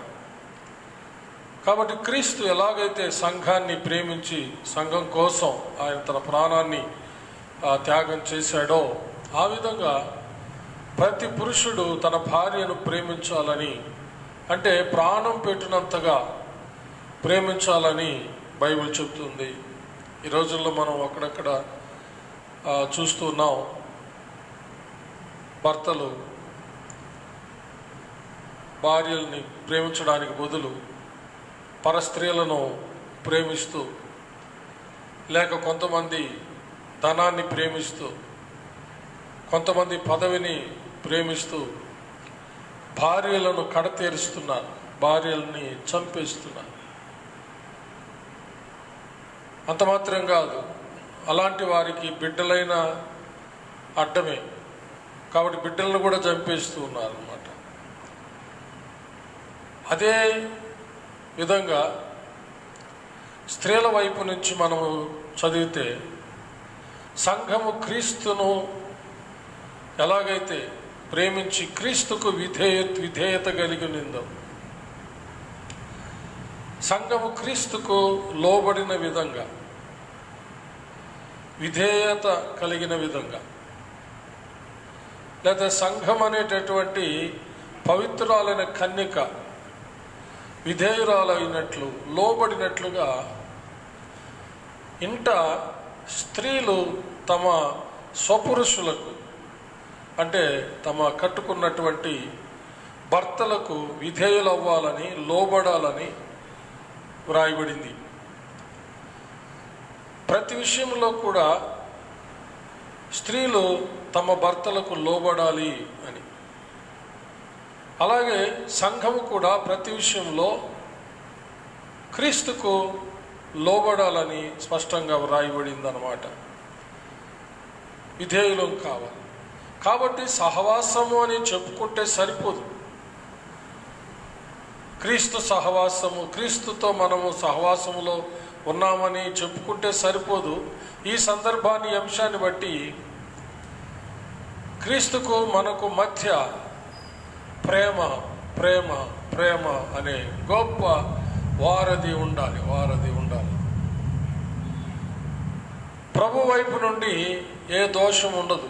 S6: కాబట్టి క్రీస్తు ఎలాగైతే సంఘాన్ని ప్రేమించి సంఘం కోసం ఆయన తన ప్రాణాన్ని త్యాగం చేశాడో, ఆ విధంగా ప్రతి పురుషుడు తన భార్యను ప్రేమించాలని, అంటే ప్రాణం పెట్టినంతగా ప్రేమించాలని బైబిల్ చెప్తుంది. ఈ రోజుల్లో మనం అక్కడక్కడ చూస్తున్నాం, భర్తలు భార్యల్ని ప్రేమించడానికి బదులు పరస్త్రీలను ప్రేమిస్తూ, లేక కొంతమంది ధనాన్ని ప్రేమిస్తూ, కొంతమంది పదవిని ప్రేమిస్తూ భార్యలను కడతేరుస్తున్నారు, భార్యల్ని చంపేస్తున్నారు. అంత మాత్రం కాదు, అలాంటి వారికి బిడ్డలైన అడ్డమే. కాబట్టి బిడ్డలను కూడా చంపేస్తూ ఉన్నారు అన్నమాట. అదే విధంగా స్త్రీల వైపు నుంచి మనము చదివితే సంఘము క్రీస్తును ఎలాగైతే ప్రేమించి క్రీస్తుకు విధేయత కలిగి ఉందో, సంఘము క్రీస్తుకు లోబడిన విధంగా, విధేయత కలిగిన విధంగా, లేదా సంఘం అనేటటువంటి పవిత్రురాలైన కన్యక విధేయురాలైనట్లు లోబడినట్లుగా ఇంట స్త్రీలు తమ స్వపురుషులకు, అంటే తమ కట్టుకున్నటువంటి భర్తలకు విధేయులవ్వాలని, లోబడాలని వ్రాయబడింది. ప్రతి విషయంలో కూడా స్త్రీలు తమ భర్తలకు లోబడాలి అని. అలాగే సంఘము కూడా ప్రతి విషయంలో క్రీస్తుకు లోబడాలని స్పష్టంగా వ్రాయబడింది అన్నమాట. విధేయులం కావాలి. కాబట్టి సహవాసము అని చెప్పుకుంటే సరిపోదు. క్రీస్తు సహవాసము, క్రీస్తుతో మనము సహవాసములో ఉన్నామని చెప్పుకుంటే సరిపోదు. ఈ సందర్భాన్ని, అంశాన్ని బట్టి క్రీస్తుకు మనకు మధ్య ప్రేమ ప్రేమ ప్రేమ అనే గొప్ప వారధి ఉండాలి. ప్రభు వైపు నుండి ఏ దోషం ఉండదు.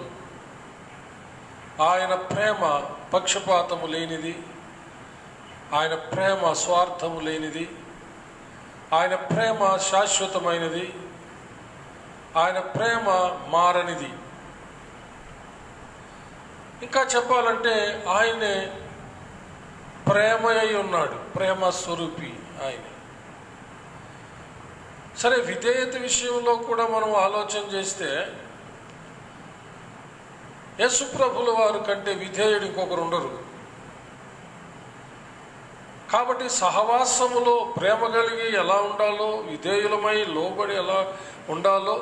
S6: ఆయన ప్రేమ పక్షపాతము లేనిది, ఆయన ప్రేమ స్వార్థము లేనిది, ఆయన ప్రేమ శాశ్వతమైనది, ఆయన ప్రేమ మారనిది. ఇంకా చెప్పాలంటే ఆయనే ప్రేమ అయి ఉన్నాడు, ప్రేమ స్వరూపి ఆయన. సరే, విధేయత విషయంలో కూడా మనం ఆలోచన చేస్తే యేసుప్రభుల వారు కంటే విధేయుడు ఇంకొకరు ఉండరు. కాబట్టి సహవాసములో ప్రేమ కలిగి ఎలా ఉండాలో, విధేయులమై లోబడి ఎలా ఉండాలో,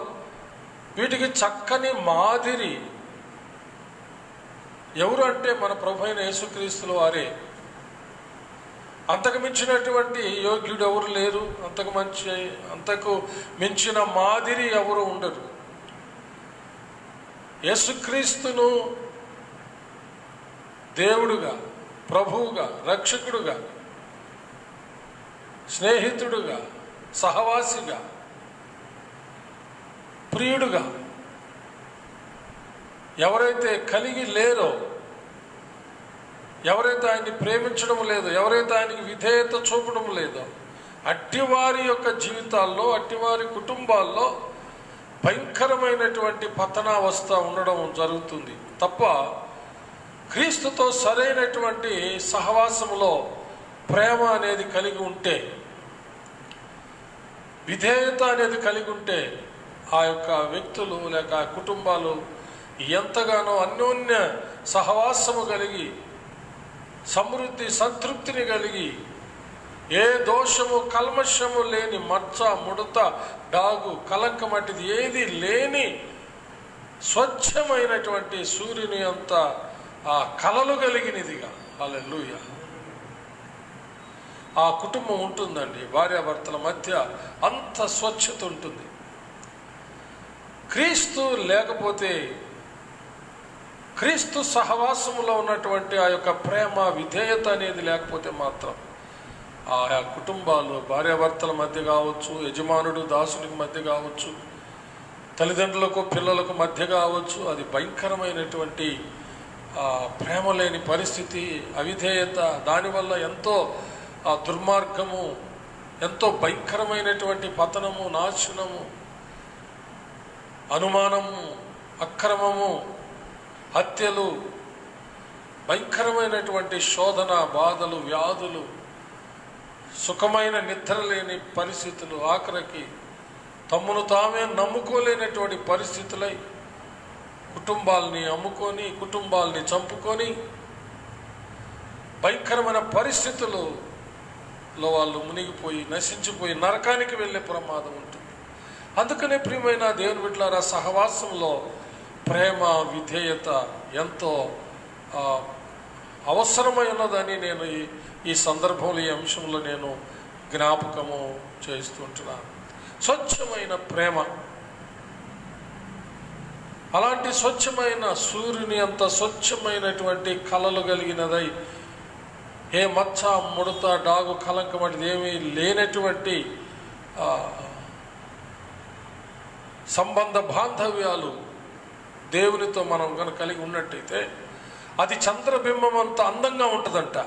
S6: వీటికి చక్కని మాదిరి ఎవరు అంటే మన ప్రభు అయిన యేసుక్రీస్తుల వారే. అంతకు మించినటువంటి యోగ్యుడు ఎవరు లేరు, అంతకు మించిన మాదిరి ఎవరు ఉండరు. యేసుక్రీస్తును దేవుడుగా, ప్రభువుగా, రక్షకుడుగా, స్నేహితుడుగా, సహవాసిగా, ప్రియుడుగా ఎవరైతే కలిగి లేరో, ఎవరైతే ఆయన్ని ప్రేమించడం లేదో, ఎవరైతే ఆయనకి విధేయత చూపడం లేదో, అట్టివారి యొక్క జీవితాల్లో, అట్టివారి కుటుంబాల్లో భయంకరమైనటువంటి పతనావస్థ ఉండడం జరుగుతుంది తప్ప, క్రీస్తుతో సరైనటువంటి సహవాసములో ప్రేమ అనేది కలిగి ఉంటే, విధేయత అనేది కలిగి ఉంటే, ఆ యొక్క వ్యక్తులు లేక ఆ కుటుంబాలు ఎంతగానో అన్యోన్య సహవాసము కలిగి, సమృద్ధి సంతృప్తిని కలిగి, ఏ దోషము కల్మషము లేని, మచ్చ ముడత డాగు కలంకం వంటిది ఏది లేని స్వచ్ఛమైనటువంటి సూర్యుని అంత ఆ కలలు కలిగినదిగా, హల్లెలూయా, ఆ కుటుంబం ఉంటుందండి. భార్యాభర్తల మధ్య అంత స్వచ్ఛత ఉంటుంది. క్రీస్తు లేకపోతే, క్రీస్తు సహవాసములో ఉన్నటువంటి ఆ యొక్క ప్రేమ విధేయత అనేది లేకపోతే మాత్రం ఆ కుటుంబాలు భార్యాభర్తల మధ్య కావచ్చు, యజమానుడు దాసునికి మధ్య కావచ్చు, తల్లిదండ్రులకు పిల్లలకు మధ్య కావచ్చు, అది భయంకరమైనటువంటి ప్రేమ లేని పరిస్థితి, అవిధేయత, దానివల్ల ఎంతో దుర్మార్గము, ఎంతో భయంకరమైనటువంటి పతనము, నాశనము, అనుమానము, అక్రమము, హత్యలు, భయంకరమైనటువంటి శోధన, బాధలు, వ్యాధులు, సుఖమైన నిద్ర లేని పరిస్థితులు, ఆఖరికి తమ్మును తామే నమ్ముకోలేనటువంటి పరిస్థితులై కుటుంబాలని అమ్ముకొని, కుటుంబాలని చంపుకొని, భయంకరమైన పరిస్థితులలో వాళ్ళు మునిగిపోయి నశించిపోయి నరకానికి వెళ్ళే ప్రమాదం ఉంటుంది. అందుకనే ప్రియమైన దేవుని బిడ్డలారా, సహవాసంలో ప్రేమ విధేయత ఎంతో అవసరమైనదని నేను ఈ సందర్భంలో ఈ అంశంలో నేను జ్ఞాపకము చేస్తుంటున్నాను. స్వచ్ఛమైన ప్రేమ. అలాంటి స్వచ్ఛమైన సూర్యుని అంత స్వచ్ఛమైనటువంటి కళలు కలిగినదై ఏ మచ్చ ముడత డాగు కలంకం వంటిది ఏమీ లేనటువంటి సంబంధ బాంధవ్యాలు దేవునితో మనం కనుక కలిగి ఉన్నట్టయితే అది చంద్రబింబం అంత అందంగా ఉంటుందంట.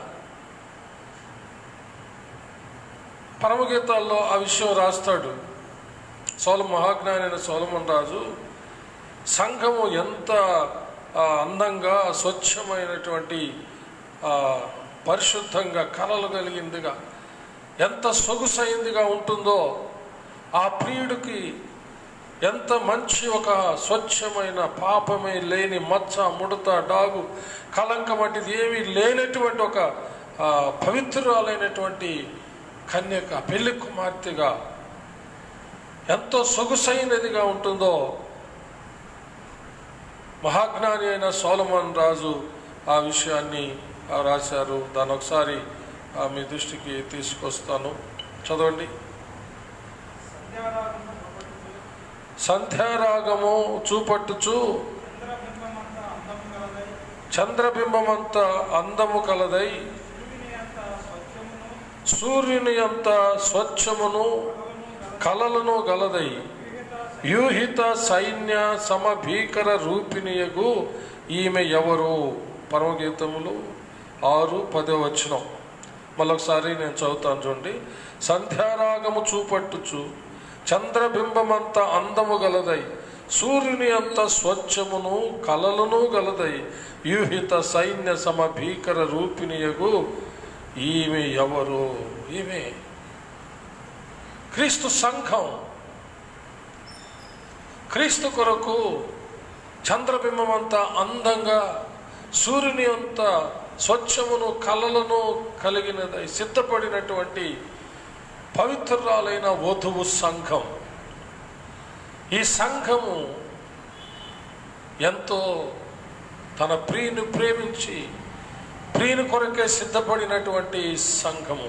S6: పరమగీతాల్లో ఆ విషయం రాస్తాడు మహాజ్ఞాని అయిన సొలొమోను రాజు. సంఘము ఎంత అందంగా స్వచ్ఛమైనటువంటి పరిశుద్ధంగా కళలు కలిగిందిగా ఎంత సొగుసైందిగా ఉంటుందో, ఆ ప్రియుడికి ఎంత మంచి ఒక స్వచ్ఛమైన పాపమే లేని మచ్చ ముడత డాగు కలంకం వంటిది ఏమీ లేనటువంటి ఒక పవిత్రురాలైనటువంటి కన్యక పెళ్లి కుమార్తెగా ఎంతో సొగుసైనదిగా ఉంటుందో మహాజ్ఞాని అయిన సొలొమోను రాజు ఆ విషయాన్ని రాశారు. దాన్ని ఒకసారి మీ దృష్టికి తీసుకొస్తాను, చదవండి. సంధ్యారాగము చూపట్టుచు చంద్రబింబమంత అందము కలదై సూర్యుని అంత స్వచ్ఛమును కలలను గలదై వ్యూహిత సైన్య సమభీకర రూపిణియగు ఈమె ఎవరు? పరమగీతములు 6:10 మళ్ళొకసారి నేను చదువుతాను చూడండి. సంధ్యారాగము చూపట్టుచు చంద్రబింబమంత అందము గలదై సూర్యుని అంత స్వచ్ఛమును కలలను గలదై వ్యూహిత సైన్య సమభీకర రూపిణియగు ఈమె ఎవరు? ఈమె క్రీస్తు సంఘం. క్రీస్తు కొరకు చంద్రబింబం అంత అందంగా సూర్యుని అంత స్వచ్ఛమును కలలను కలిగినదై సిద్ధపడినటువంటి పవిత్రురాలైన వధువు సంఘం. ఈ సంఘము ఎంతో తన ప్రియుని ప్రేమించి ప్రియుని కొరకే సిద్ధపడినటువంటి సంఘము.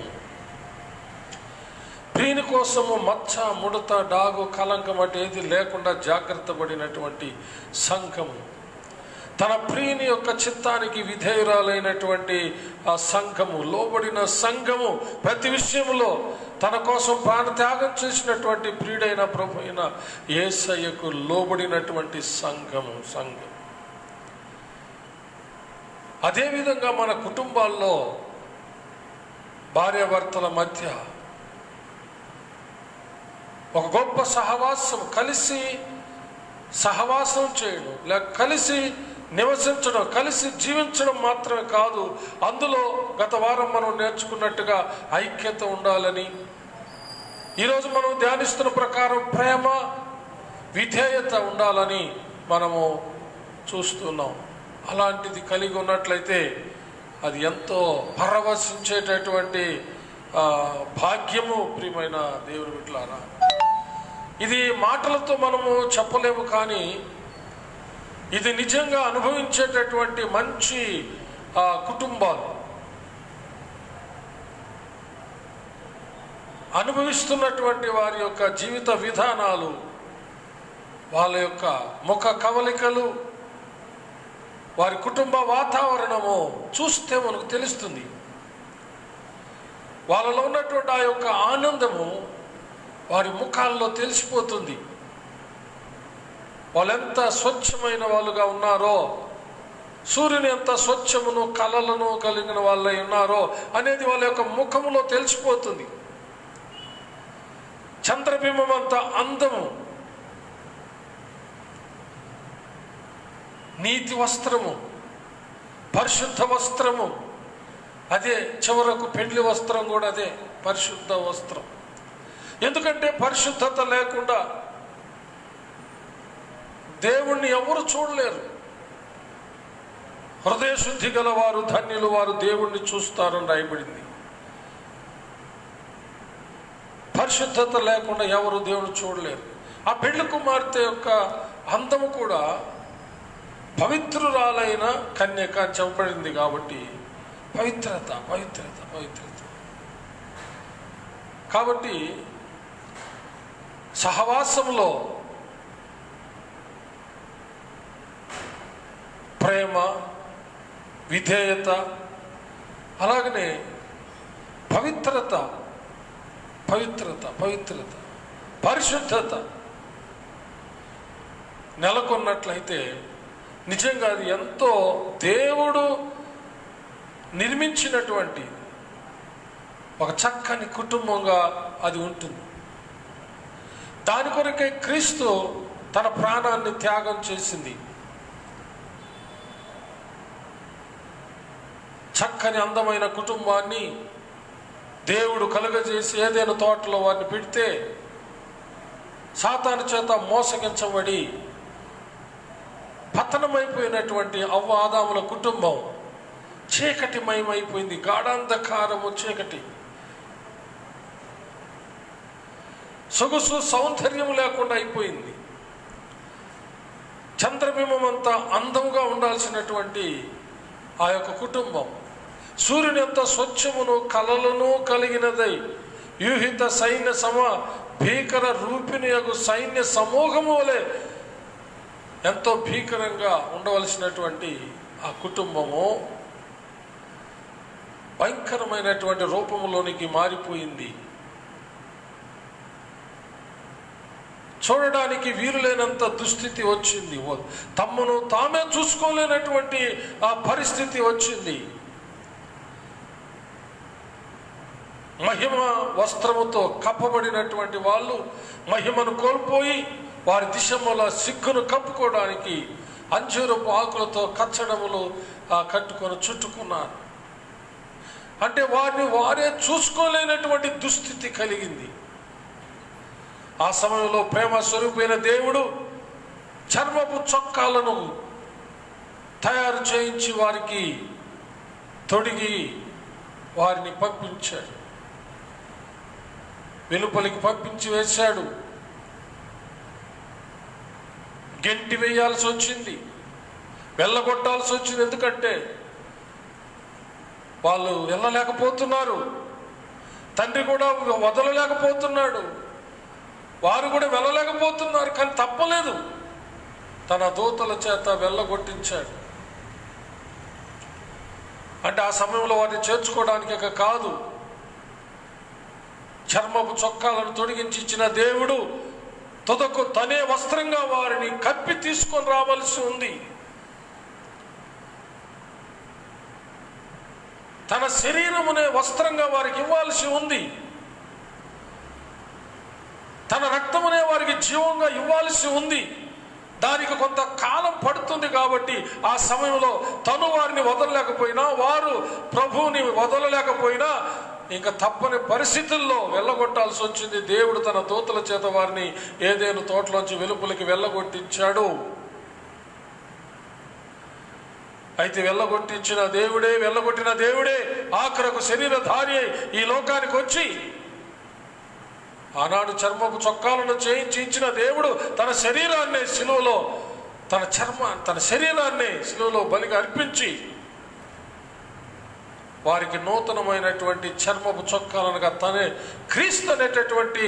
S6: ప్రియుని కోసము మచ్చ ముడత డాగు కలంకం అంటే ఏది లేకుండా జాగ్రత్త పడినటువంటి సంఘము. తన ప్రియుని యొక్క చిత్తానికి విధేయురాలైనటువంటి ఆ సంఘము, లోబడిన సంఘము, ప్రతి విషయంలో తన కోసం ప్రాణత్యాగం చేసినటువంటి ప్రియుడైన ప్రభు అయిన యేసయ్యకు లోబడినటువంటి సంఘము. అదేవిధంగా మన కుటుంబాల్లో భార్యాభర్తల మధ్య ఒక గొప్ప సహవాసం, కలిసి సహవాసం చేయడం, లేక కలిసి నివసించడం, కలిసి జీవించడం మాత్రమే కాదు, అందులో గత వారం మనం నేర్చుకున్నట్టుగా ఐక్యత ఉండాలని, ఈరోజు మనం ధ్యానిస్తున్న ప్రకారం ప్రేమ విధేయత ఉండాలని మనము చూస్తున్నాం. అలాంటిది కలిగి ఉన్నట్లయితే అది ఎంతో పరవశించేటటువంటి భాగ్యము. ప్రియమైన దేవుని బిడ్డలారా, ఇది మాటలతో మనము చెప్పలేము, కానీ ఇది నిజంగా అనుభవించేటటువంటి మంచి కుటుంబాలు, అనుభవిస్తున్నటువంటి వారి యొక్క జీవిత విధానాలు, వాళ్ళ యొక్క ముఖ కవలికలు, వారి కుటుంబ వాతావరణము చూస్తే మనకు తెలుస్తుంది. వాళ్ళలో ఉన్నటువంటి ఆ యొక్క ఆనందము వారి ముఖాల్లో తెలిసిపోతుంది. వాళ్ళు ఎంత స్వచ్ఛమైన వాళ్ళుగా ఉన్నారో, సూర్యుని ఎంత స్వచ్ఛమును కలలను కలిగిన వాళ్ళై ఉన్నారో అనేది వాళ్ళ యొక్క ముఖములో తెలిసిపోతుంది. చంద్రబింబం అంత అందము, నీతి వస్త్రము, పరిశుద్ధ వస్త్రము, అదే చివరకు పెండ్లి వస్త్రం కూడా అదే పరిశుద్ధ వస్త్రం. ఎందుకంటే పరిశుద్ధత లేకుండా దేవుణ్ణి ఎవరు చూడలేరు. హృదయ శుద్ధి గల వారు ధన్యులు, వారు దేవుణ్ణి చూస్తారని రాయబడింది. పరిశుద్ధత లేకుండా ఎవరు దేవుని చూడలేరు. ఆ పెళ్లి కుమార్తె యొక్క అందము కూడా పవిత్రురాలైన కన్యక చెప్పబడింది కాబట్టి పవిత్రత, పవిత్రత, పవిత్రత. కాబట్టి సహవాసంలో ప్రేమ, విధేయత, అలాగనే పవిత్రత, పవిత్రత, పవిత్రత, పరిశుద్ధత నెలకొన్నట్లయితే నిజంగా అది ఎంతో దేవుడు నిర్మించినటువంటి ఒక చక్కని కుటుంబంగా అది ఉంటుంది. దాని కొరకే క్రీస్తు తన ప్రాణాన్ని త్యాగం చేసింది. చక్కని అందమైన కుటుంబాన్ని దేవుడు కలుగజేసి ఏదైనా తోటలో వారిని పెడితే సాతాను చేత మోసగించబడి పతనమైపోయినటువంటి అవ్వ ఆదాముల కుటుంబం చీకటిమయమైపోయింది. గాఢాంధకారము, చీకటి, సొగసు సౌందర్యం లేకుండా అయిపోయింది. చంద్రబింబం అంతా అందంగా ఉండాల్సినటువంటి ఆ యొక్క కుటుంబం సూర్యుని ఎంత స్వచ్ఛమును కలలను కలిగినదై వ్యూహిత సైన్య భీకర రూపిణియగు సైన్య సమూహము వలె ఎంతో భీకరంగా ఉండవలసినటువంటి ఆ కుటుంబము భయంకరమైనటువంటి రూపంలోనికి మారిపోయింది. చూడడానికి వీరులేనంత దుస్థితి వచ్చింది. తమ్మును తామే చూసుకోలేనటువంటి ఆ పరిస్థితి వచ్చింది. మహిమ వస్త్రముతో కప్పబడినటువంటి వాళ్ళు మహిమను కోల్పోయి వారి దిశముల సిగ్గును కప్పుకోవడానికి అంజూరపు ఆకులతో కచ్చడములు కట్టుకొని చుట్టుకున్నారు. అంటే వారిని వారే చూసుకోలేనటువంటి దుస్థితి కలిగింది. ఆ సమయంలో ప్రేమ స్వరూపైన దేవుడు చర్మపు చొక్కాలను తయారు చేయించి వారికి తొడిగి వారిని పంపించాడు. వెలుపలికి పంపించి వేశాడు. గెంటి వేయాల్సి వచ్చింది, వెళ్ళగొట్టాల్సి వచ్చింది. ఎందుకంటే వాళ్ళు వెళ్ళలేకపోతున్నారు, తండ్రి కూడా వదలలేకపోతున్నాడు, వారు కూడా వెళ్ళలేకపోతున్నారు. కానీ తప్పలేదు, తన దూతల చేత వెళ్ళగొట్టించాడు. అంటే ఆ సమయంలో వారిని చేర్చుకోవడానికి కాదు, చర్మపు చొక్కాలను తొడిగించి ఇచ్చిన దేవుడు తుదకు తనే వస్త్రంగా వారిని కప్పి తీసుకొని రావాల్సి ఉంది. తన శరీరమునే వస్త్రంగా వారికి ఇవ్వాల్సి ఉంది. తన రక్తమునే వారికి జీవంగా ఇవ్వాల్సి ఉంది. దానికి కొంత కాలం పడుతుంది. కాబట్టి ఆ సమయంలో తను వారిని వదలలేకపోయినా, వారు ప్రభువుని వదలలేకపోయినా ఇంకా తప్పని పరిస్థితుల్లో వెళ్ళగొట్టాల్సి వచ్చింది. దేవుడు తన దూతల చేత వారిని ఏదైనా తోటలోంచి వెలుపలికి వెళ్ళగొట్టించాడు. అయితే వెళ్ళగొట్టిన దేవుడే ఆఖరకు శరీరధారి ఈ లోకానికి వచ్చి ఆనాడు చర్మపు చొక్కాలను చేయించి ఇచ్చిన దేవుడు తన శరీరాన్ని శిలువలో తన శరీరాన్ని శిలువలో బలిగా అర్పించి వారికి నూతనమైనటువంటి చర్మపు చొక్కాలనుగా తనే క్రీస్తు అనేటటువంటి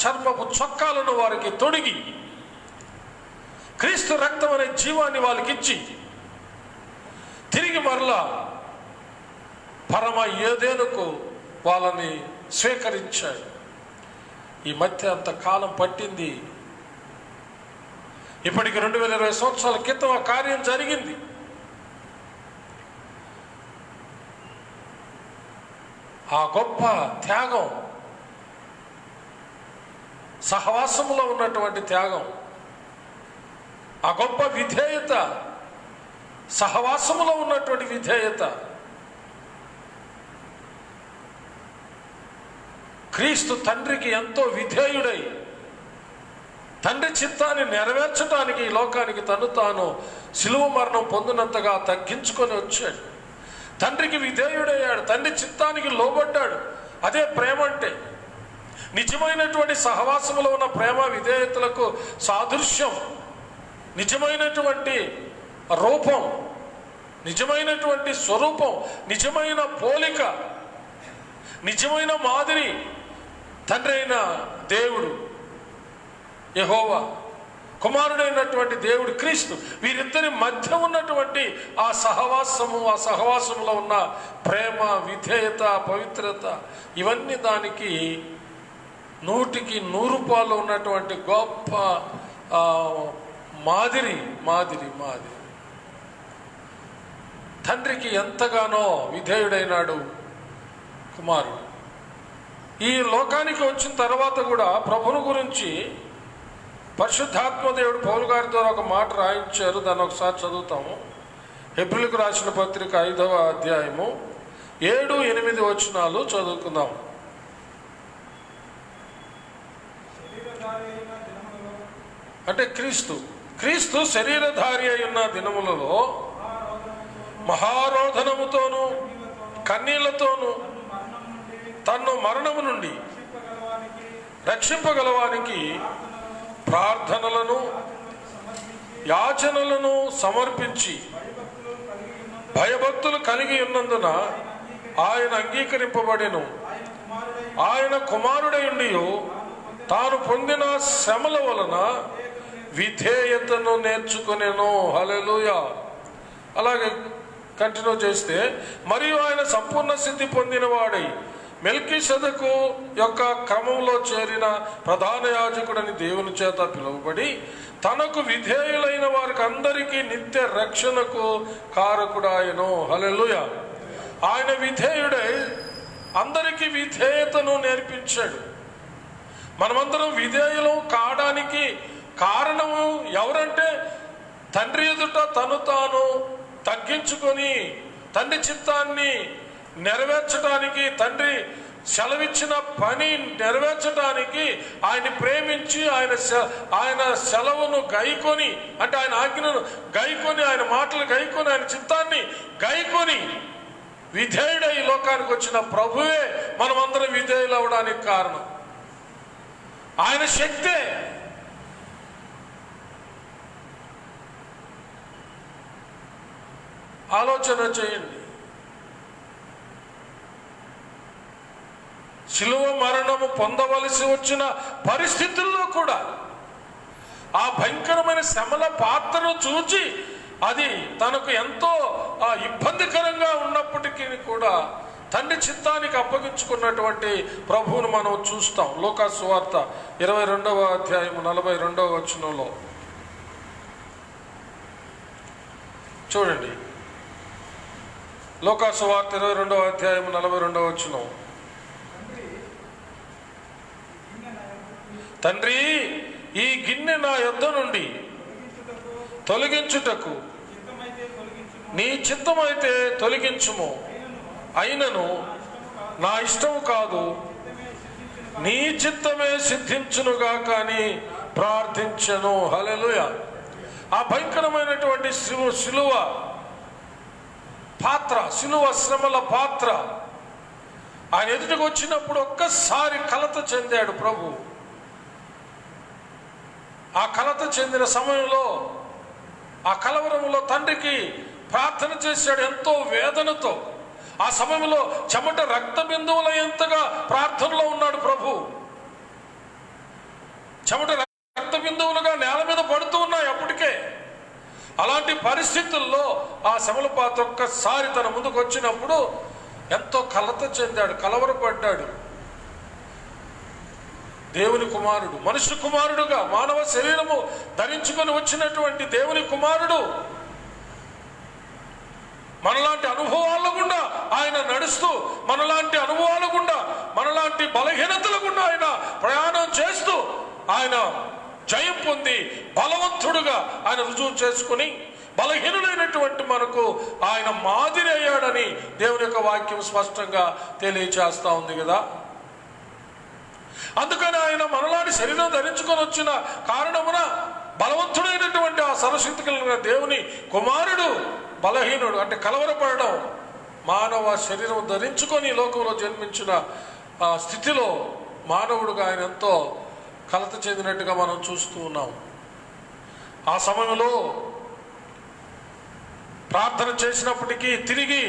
S6: చర్మపు చొక్కాలను వారికి తొడిగి క్రీస్తు రక్తం అనే జీవాన్ని వాళ్ళకి ఇచ్చి తిరిగి మరలా పరమ ఏదేనుకు వాళ్ళని స్వీకరించాడు. ఈ మధ్య అంత కాలం పట్టింది. ఇప్పటికి 2020 సంవత్సరాల క్రితం ఆ కార్యం జరిగింది. ఆ గొప్ప త్యాగం, సహవాసంలో ఉన్నటువంటి త్యాగం, ఆ గొప్ప విధేయత, సహవాసంలో ఉన్నటువంటి విధేయత, క్రీస్తు తండ్రికి ఎంతో విధేయుడై తండ్రి చిత్తాన్ని నెరవేర్చడానికి ఈ లోకానికి తను తాను శిలువ మరణం పొందినంతగా తగ్గించుకొని వచ్చాడు. తండ్రికి విధేయుడయ్యాడు, తండ్రి చిత్తానికి లోబడ్డాడు. అదే ప్రేమ అంటే. నిజమైనటువంటి సహవాసంలో ఉన్న ప్రేమ సాదృశ్యం, నిజమైనటువంటి రూపం నిజమైనటువంటి స్వరూపం, నిజమైన పోలిక, నిజమైన మాదిరి తండ్రి అయిన దేవుడు యెహోవా, కుమారుడైనటువంటి దేవుడు క్రీస్తు, వీరిద్దరి మధ్య ఉన్నటువంటి ఆ సహవాసంలో ఉన్న ప్రేమ, విధేయత, పవిత్రత, ఇవన్నీ దానికి 100కి 100 పాలు ఉన్నటువంటి గొప్ప మాదిరి. తండ్రికి ఎంతగానో విధేయుడైనాడు కుమారుడు. ఈ లోకానికి వచ్చిన తర్వాత కూడా ప్రభుని గురించి పరిశుద్ధాత్మ దేవుడు పౌలు గారి ద్వారా ఒక మాట రాయించారు. దాన్ని ఒకసారి చదువుతాము. హెబ్రీయులకు రాసిన పత్రిక 5వ అధ్యాయము 7-8 వచనాలు చదువుకుందాం. అంటే క్రీస్తు శరీరధారి అయి ఉన్న దినములలో మహారోధనముతోనూ కన్నీళ్లతోనూ తన్ను మరణము నుండి రక్షింపగలవానికి ప్రార్థనలను యాచనలను సమర్పించి భయభక్తులు కలిగి ఉన్నందున ఆయన అంగీకరింపబడెను. ఆయన కుమారుడై తాను పొందిన శ్రమల వలన విధేయతను నేర్చుకునేను. హల్లెలూయా. అలాగే కంటిన్యూ చేస్తే, మరియు ఆయన సంపూర్ణ సిద్ధి పొందిన వాడై మెల్కీసెదెకు యొక్క క్రమంలో చేరిన ప్రధాన యాజకుడని దేవుని చేత పిలువబడి తనకు విధేయులైన వారికి అందరికీ నిత్య రక్షణకు కారకుడాయను. హల్లెలూయా. ఆయన విధేయుడై అందరికీ విధేయతను నేర్పించాడు. మనమందరం విధేయులం కావడానికి కారణము ఎవరంటే, తండ్రి ఎదుట తను తాను తగ్గించుకొని తండ్రి చిత్తాన్ని నెరవేర్చడానికి, తండ్రి సెలవిచ్చిన పని నెరవేర్చడానికి ఆయన ప్రేమించి ఆయన సెలవును గైకొని, అంటే ఆయన ఆజ్ఞను గైకొని, ఆయన మాటలు గైకొని, ఆయన చిత్తాన్ని గైకొని విధేయుడై ఈ లోకానికి వచ్చిన ప్రభువే మనమందరం విధేయులు అవడానికి కారణం. ఆయన శక్తే. ఆలోచన చేయండి. శిలువ మరణము పొందవలసి వచ్చిన పరిస్థితుల్లో కూడా ఆ భయంకరమైన శ్రమల పాత్రను చూచి అది తనకు ఎంతో ఇబ్బందికరంగా ఉన్నప్పటికీ కూడా తండ్రి చిత్తానికి అప్పగించుకున్నటువంటి ప్రభువును మనం చూస్తాం. లూకాసు సువార్త 22వ అధ్యాయం 42వ వచనంలో చూడండి. లూకాసు సువార్త 22వ అధ్యాయం 42వ వచనం. తండ్రి, ఈ గిన్నె నా యొద్ద నుండి తొలగించుటకు నీ చిత్తమైతే తొలగించుము, అయినను నా ఇష్టము కాదు నీ చిత్తమే సిద్ధించునుగా కానీ ప్రార్థించను. హల్లెలూయా. ఆ భయంకరమైనటువంటి శిలువ పాత్ర, శిలువ శ్రమల పాత్ర ఆయన ఎదుటికి వచ్చినప్పుడు ఒక్కసారి కలత చెందాడు ప్రభు. ఆ కలత చెందిన సమయంలో, ఆ కలవరంలో తండ్రికి ప్రార్థన చేశాడు ఎంతో వేదనతో. ఆ సమయంలో చెమట రక్త బిందువుల ఎంతగా ప్రార్థనలో ఉన్నాడు ప్రభు. చెమట రక్త బిందువులుగా నేల మీద పడుతూ ఉన్నాయి అప్పటికే. అలాంటి పరిస్థితుల్లో ఆ శ్రమల పాత్ర ఒక్కసారి తన ముందుకు వచ్చినప్పుడు ఎంతో కలత చెందాడు, కలవరపడ్డాడు. దేవుని కుమారుడు, మనుష్య కుమారుడుగా మానవ శరీరము ధరించుకొని వచ్చినటువంటి దేవుని కుమారుడు మనలాంటి అనుభవాల గుండా ఆయన నడుస్తూ, మనలాంటి అనుభవాల గుండా, మనలాంటి బలహీనతల గుండా ఆయన ప్రయాణం చేస్తూ ఆయన జయం పొంది బలవంతుడుగా ఆయన రుజువు చేసుకుని బలహీనులైనటువంటి మనకు ఆయన మాదిరి అయ్యాడని దేవుని యొక్క వాక్యం స్పష్టంగా తెలియచేస్తా ఉంది కదా. అందుకని ఆయన మనలాంటి శరీరం ధరించుకొని వచ్చిన కారణమున బలవంతుడైనటువంటి ఆ సర్వశక్తి కలిగిన దేవుని కుమారుడు బలహీనుడు అంటే కలవరపడడం, మానవ శరీరం ధరించుకొని లోకంలో జన్మించిన ఆ స్థితిలో మానవుడుగా ఆయన ఎంతో కలత చెందినట్టుగా మనం చూస్తూ ఉన్నాం. ఆ సమయంలో ప్రార్థన చేసినప్పటికీ తిరిగి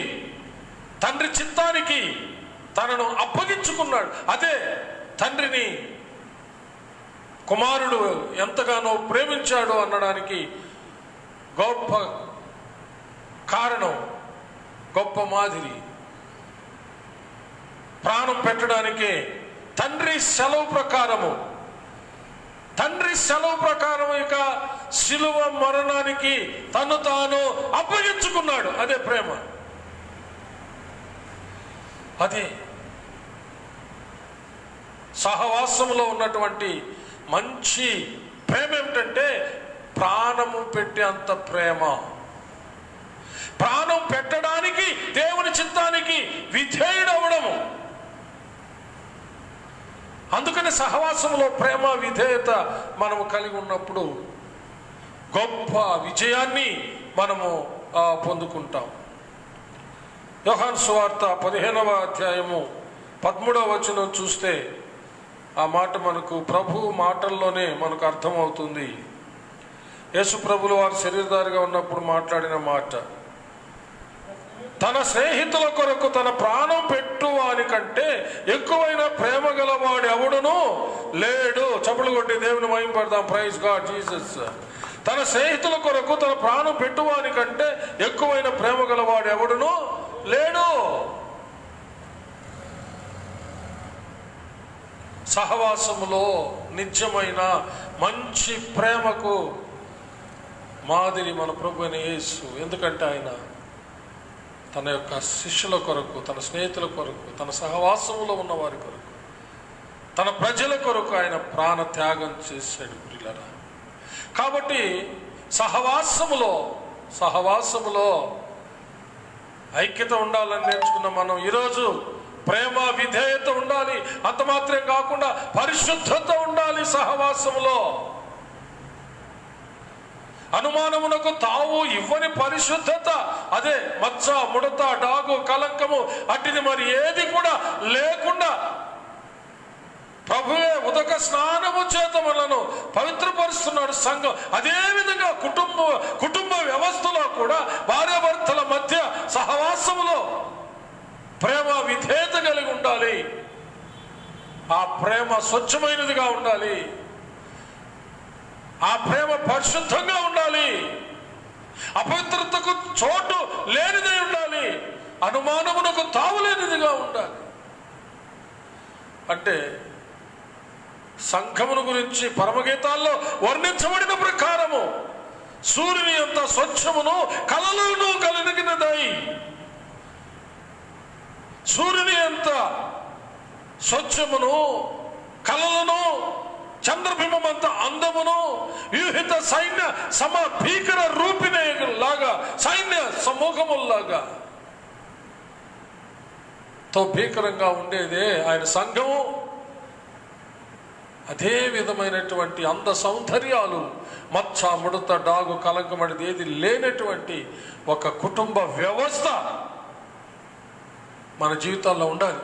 S6: తండ్రి చిత్తానికి తనను అప్పగించుకున్నాడు. అదే తండ్రిని కుమారుడు ఎంతగానో ప్రేమించాడు అనడానికి గొప్ప కారణం, గొప్ప మాదిరి. ప్రాణం పెట్టడానికే తండ్రి సెలవు ప్రకారము ఇక శిలువ మరణానికి తను తాను అప్పగించుకున్నాడు. అదే ప్రేమ. అదే సహవాసంలో ఉన్నటువంటి మంచి ప్రేమ. ఏమిటంటే ప్రాణము పెట్టే అంత ప్రేమ. ప్రాణం పెట్టడానికి దేవుని చిత్తానికి విధేయుడవడము. అందుకని సహవాసంలో ప్రేమ విధేయత మనము కలిగి ఉన్నప్పుడు గొప్ప విజయాన్ని మనము పొందుకుంటాం. యోహాను సువార్త 15వ అధ్యాయము 13వ వచనం చూస్తే ఆ మాట మనకు ప్రభు మాటల్లోనే మనకు అర్థమవుతుంది. యేసు ప్రభులు వారు శరీరధారిగా ఉన్నప్పుడు మాట్లాడిన మాట, తన స్నేహితుల కొరకు తన ప్రాణం పెట్టువాని కంటే ఎక్కువైన ప్రేమ గలవాడు ఎవడునూ లేడు. చప్పట్లు కొట్టి దేవుని మహిమపడదాం. Praise God Jesus. తన స్నేహితుల కొరకు తన ప్రాణం పెట్టువాని కంటే ఎక్కువైన ప్రేమ గలవాడు ఎవడునూ లేడు. సహవాసములో నిత్యమైన మంచి ప్రేమకు మాదిరి మన ప్రభువైన యేసు. ఎందుకంటే ఆయన తన యొక్క శిష్యుల కొరకు, తన స్నేహితుల కొరకు, తన సహవాసములో ఉన్న వారి కొరకు, తన ప్రజల కొరకు ఆయన ప్రాణ త్యాగం చేశాడు ప్రియులారా. కాబట్టి సహవాసములో ఐక్యత ఉండాలని నేర్చుకున్న మనం ఈరోజు ప్రేమ విధేయత ఉండాలి. అంత మాత్రమే కాకుండా పరిశుద్ధత ఉండాలి సహవాసములో. అనుమానమునకు తావు ఇవ్వని పరిశుద్ధత, అదే మచ్చ, ముడత, డాగు, కలంకము అట్టిది మరి ఏది కూడా లేకుండా ప్రభువే ఉదక స్నానము చేత మనను పవిత్రపరుస్తున్నాడు సంఘం. అదేవిధంగా కుటుంబ వ్యవస్థలో కూడా భార్యాభర్తల మధ్య సహవాసములో ప్రేమ విధేయత కలిగి ఉండాలి. ఆ ప్రేమ స్వచ్ఛమైనదిగా ఉండాలి. ఆ ప్రేమ పరిశుద్ధంగా ఉండాలి. అపవిత్రతకు చోటు లేనిదై ఉండాలి. అనుమానమునకు తావులేనిదిగా ఉండాలి. అంటే సంఘమును గురించి పరమగీతాల్లో వర్ణించబడిన ప్రకారము సూర్యుని అంత స్వచ్ఛమును కలలోనూ కలిగినదై, సూర్యుని అంత స్వచ్ఛమును కలలను, చంద్రబింబమంత అందమును, వ్యూహిత సైన్య భీకర రూపిణి లాగా, సైన్య సమూహముల్లాగా తో భీకరంగా ఉండేదే ఆయన సంఘము. అదే విధమైనటువంటి అంద సౌందర్యాలు, మచ్చ, ముడత, డాగు, కలంకం అనేది ఏది లేనటువంటి ఒక కుటుంబ వ్యవస్థ మన జీవితాల్లో ఉండాలి.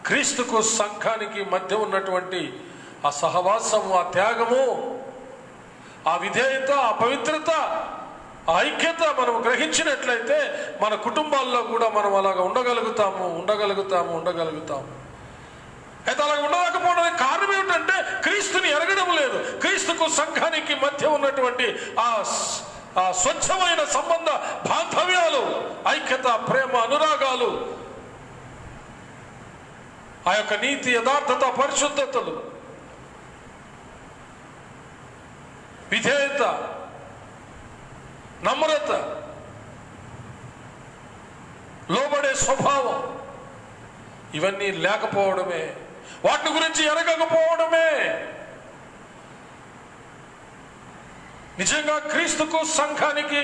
S6: క్రీస్తుకు సంఘానికి మధ్య ఉన్నటువంటి ఆ సహవాసము, ఆ త్యాగము, ఆ విధేయత, ఆ పవిత్రత, ఆ ఐక్యత మనం గ్రహించినట్లయితే మన కుటుంబాల్లో కూడా మనం అలాగా ఉండగలుగుతాము. అయితే అలాగ ఉండలేకపోవడానికి కారణం ఏమిటంటే క్రీస్తుని ఎరగడం లేదు. క్రీస్తుకు సంఘానికి మధ్య ఉన్నటువంటి ఆ స్వచ్ఛమైన సంబంధ బాంధవ్యాలు, ఐక్యత, ప్రేమ, అనురాగాలు, ఆ యొక్క నీతి, యథార్థత, పరిశుద్ధతలు, విధేయత, నమ్రత, లోబడే స్వభావం, ఇవన్నీ లేకపోవడమే, వాటి గురించి ఎరగకపోవడమే నిజంగా క్రీస్తుకు సంఘానికి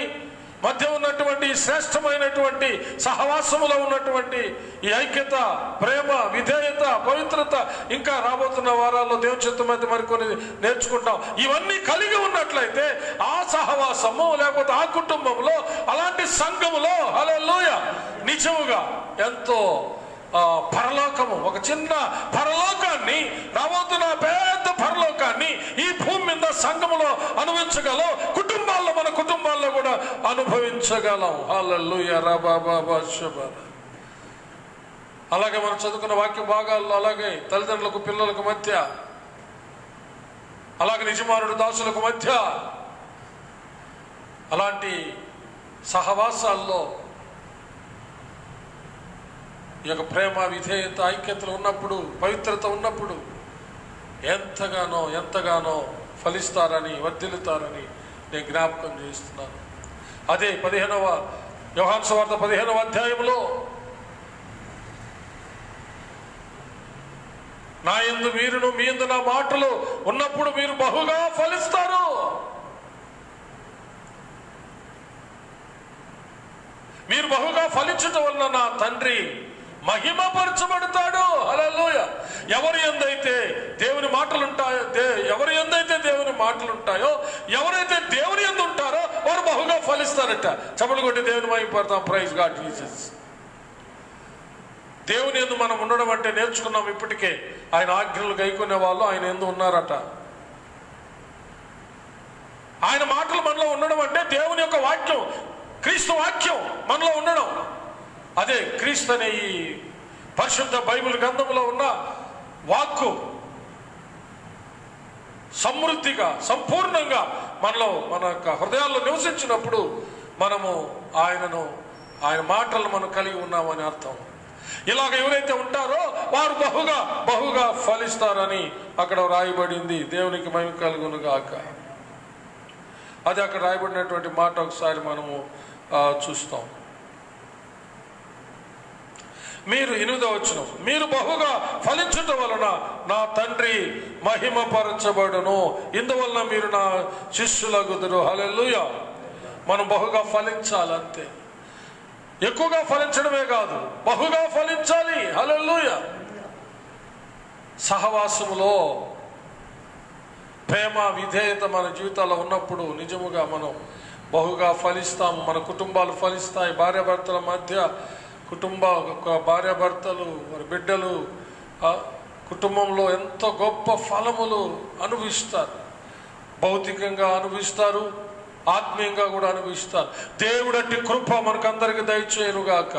S6: మధ్య ఉన్నటువంటి శ్రేష్టమైనటువంటి సహవాసములో ఉన్నటువంటి ఈ ఐక్యత, ప్రేమ, విధేయత, పవిత్రత. ఇంకా రాబోతున్న వారాల్లో దేవుని చిత్తం అయితే మరికొన్ని నేర్చుకుంటాం. ఇవన్నీ కలిగి ఉన్నట్లయితే ఆ సహవాసము లేకపోతే ఆ కుటుంబంలో, అలాంటి సంఘములో హల్లెలూయా నిజముగా ఎంతో పరలోకము, ఒక చిన్న పరలోకాన్ని, రాబోతున్న పెద్ద పరలోకాన్ని ఈ భూమి మీద సంఘములో అనుభవించగలం. కుటుంబాల్లో, మన కుటుంబాల్లో కూడా అనుభవించగలం. హల్లెలూయా రబాబా శబర. అలాగే మనం చదువుకున్న వాక్య భాగాల్లో, అలాగే తల్లిదండ్రులకు పిల్లలకు మధ్య, అలాగే యజమానుడు దాసులకు మధ్య, అలాంటి సహవాసాల్లో ఈ యొక్క ప్రేమ, విధేయత, ఐక్యతలు ఉన్నప్పుడు, పవిత్రత ఉన్నప్పుడు ఎంతగానో ఫలిస్తారని, వర్ధిల్లుతారని నేను జ్ఞాపకం చేస్తున్నాను. అదే 15వ యోహాను సువార్త 15వ అధ్యాయంలో, నా యందు మీరును, మీ యందు నా మాటలు ఉన్నప్పుడు మీరు బహుగా ఫలిస్తారు. మీరు బహుగా ఫలించటం వలన నా తండ్రి మహిమపరచబడతాడు. హల్లెలూయా. ఎవరి యందైతే దేవుని మాటలు ఉంటాయో, ఎవరి యందైతే దేవుని మాటలు ఉంటాయో, ఎవరైతే దేవుని యందు ఉంటారో వారు బహుగా ఫలిస్తారట. చప్పట్లు కొట్టి దేవుని మహిమపడతాం. Praise God Jesus. దేవుని యందు మనం ఉండడం అంటే నేర్చుకున్నాం ఇప్పటికే. ఆయన ఆజ్ఞలు గైకొనే వాళ్ళు ఆయన యందు ఉన్నారట. ఆయన మాటలు మనలో ఉండడం అంటే దేవుని యొక్క వాక్యం, క్రీస్తు వాక్యం మనలో ఉండడం. అదే క్రీస్తు అనే ఈ పరిశుద్ధ బైబిల్ గ్రంథంలో ఉన్న వాక్కు సమృద్ధిగా, సంపూర్ణంగా మనలో, మన హృదయాల్లో నివసించినప్పుడు మనము ఆయన మాటలను మనం కలిగి ఉన్నామని అర్థం. ఇలాగ ఎవరైతే ఉంటారో వారు బహుగా ఫలిస్తారని అక్కడ రాయబడింది. దేవునికి మహిమ కలుగును గాక. అది అక్కడ రాయబడినటువంటి మాట ఒకసారి మనము చూస్తాం. మీరు 8వ వచనం, మీరు బహుగా ఫలించటం వలన నా తండ్రి మహిమపరచబడును, ఇందువలన మీరు నా శిష్యులగుదురు. హల్లెలూయా. మనం బహుగా ఫలించాలంతే. ఎక్కువగా ఫలించడమే కాదు, బహుగా ఫలించాలి. హల్లెలూయా. సహవాసములో ప్రేమ, విధేయత మన జీవితాల్లో ఉన్నప్పుడు నిజముగా మనం బహుగా ఫలిస్తాము. మన కుటుంబాలు ఫలిస్తాయి. భార్యాభర్తల మధ్య భార్యాభర్తలు, వారి బిడ్డలు కుటుంబంలో ఎంతో గొప్ప ఫలములు అనుభవిస్తారు. భౌతికంగా అనుభవిస్తారు, ఆత్మీయంగా కూడా అనుభవిస్తారు. దేవుడట్టి కృప మనకందరికి దయచేయునుగాక.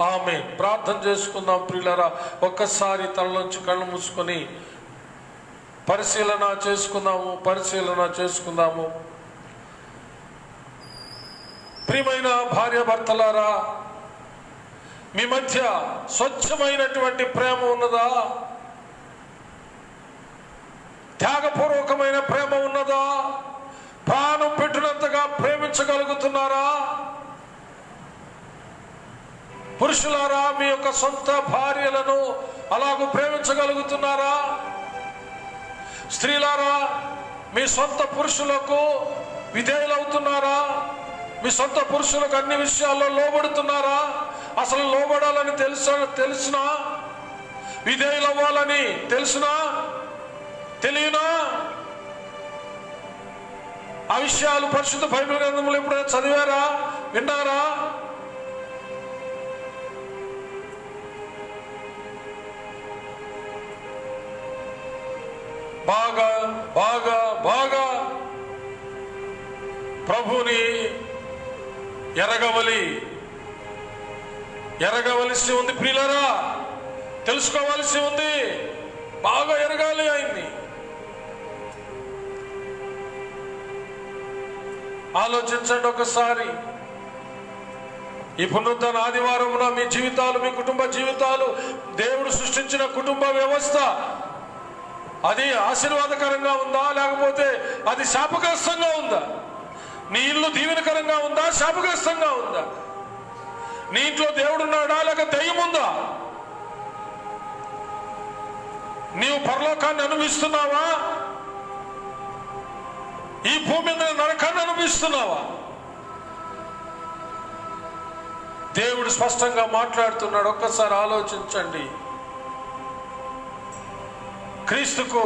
S6: ఆమేన్. ప్రార్థన చేసుకుందాం ప్రియులారా. ఒక్కసారి తనలోంచి కళ్ళు మూసుకొని పరిశీలన చేసుకుందాము. ప్రియమైన భార్యాభర్తలారా, మీ మధ్య స్వచ్ఛమైనటువంటి ప్రేమ ఉన్నదా? త్యాగపూర్వకమైన ప్రేమ ఉన్నదా? ప్రాణం పెట్టినంతగా ప్రేమించగలుగుతున్నారా? పురుషులారా, మీ యొక్క సొంత భార్యలను అలాగూ ప్రేమించగలుగుతున్నారా? స్త్రీలారా, మీ సొంత పురుషులకు విధేయులవుతున్నారా? మీ సొంత పురుషులకు అన్ని విషయాల్లో లోబడుతున్నారా? అసలు లోబడాలని తెలుసునా? విధేయులవ్వాలని తెలుసునా? తెలియనా? ఆ విషయాలు పరిశుద్ధ బైబిల్ గ్రంథంలో ఎప్పుడైనా చదివారా? విన్నారా? బాగా ప్రభుని ఎరగవలసి ఉంది ప్రియులారా. తెలుసుకోవలసి ఉంది. బాగా ఎరగాలి ఆయన్ని. ఆలోచించండి ఒకసారి. ఈ పునరుద్ధరణ ఆదివారమున మీ జీవితాలు, మీ కుటుంబ జీవితాలు, దేవుడు సృష్టించిన కుటుంబ వ్యవస్థ అది ఆశీర్వాదకరంగా ఉందా, లేకపోతే అది శాపగ్రస్తంగా ఉందా? నీ ఇల్లు దీవెనకరంగా ఉందా, శాపగ్రస్తంగా ఉందా? నీ ఇంట్లో దేవుడున్నాడా, లేక దయ్యం ఉందా? నీవు పరలోకాన్ని అనుభవిస్తున్నావా, ఈ భూమి మీద నరకాన్ని అనుభవిస్తున్నావా? దేవుడు స్పష్టంగా మాట్లాడుతున్నాడు. ఒక్కసారి ఆలోచించండి. క్రీస్తుకు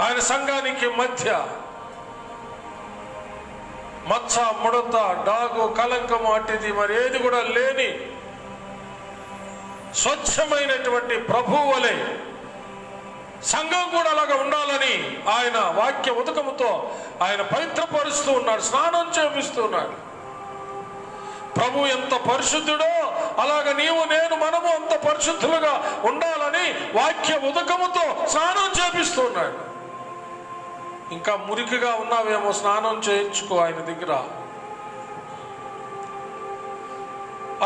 S6: ఆయన సంఘానికి మధ్య మచ్చ, ముడత, డాగు, కలంకము అట్టిది మరి ఏది కూడా లేని స్వచ్ఛమైనటువంటి ప్రభువు వలె సంఘం కూడా అలాగా ఉండాలని ఆయన వాక్య ఉదకముతో ఆయన పవిత్రపరుస్తూ ఉన్నాడు, స్నానం చేపిస్తూ ఉన్నాడు. ప్రభు ఎంత పరిశుద్ధుడో అలాగ నీవు నేను మనము అంత పరిశుద్ధులుగా ఉండాలని వాక్య ఉదకముతో స్నానం చేపిస్తూ ఉన్నాడు. ఇంకా మురికిగా ఉన్నావేమో, స్నానం చేయించుకో ఆయన దగ్గర.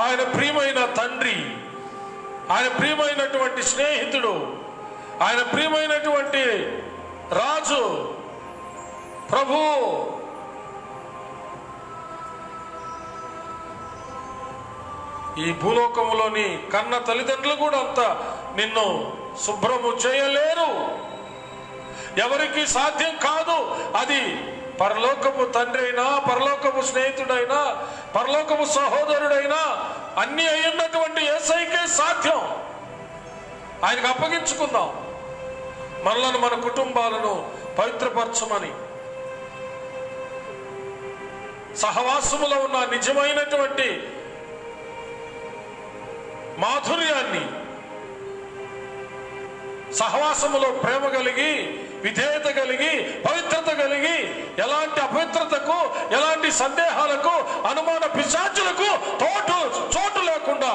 S6: ఆయన ప్రియమైన తండ్రి, ఆయన ప్రియమైనటువంటి స్నేహితుడు, ఆయన ప్రియమైనటువంటి రాజు ప్రభు. ఈ భూలోకములోని కన్న తల్లిదండ్రులు కూడా అంత నిన్ను శుభ్రము చేయలేరు, ఎవరికి సాధ్యం కాదు. అది పరలోకపు తండ్రి అయినా, పరలోకపు స్నేహితుడైనా, పరలోకపు సహోదరుడైనా అన్ని అయినటువంటి యేసయ్యకే సాధ్యం. ఆయనకు అప్పగించుకుందాం, మనలను మన కుటుంబాలను పవిత్రపరచమని. సహవాసములో ఉన్న నిజమైనటువంటి మాధుర్యాన్ని, సహవాసములో ప్రేమ కలిగి, విధేయత కలిగి, పవిత్రత కలిగి, ఎలాంటి అపవిత్రతకు, ఎలాంటి సందేహాలకు, అనుమాన పిశాచులకు చోటు లేకుండా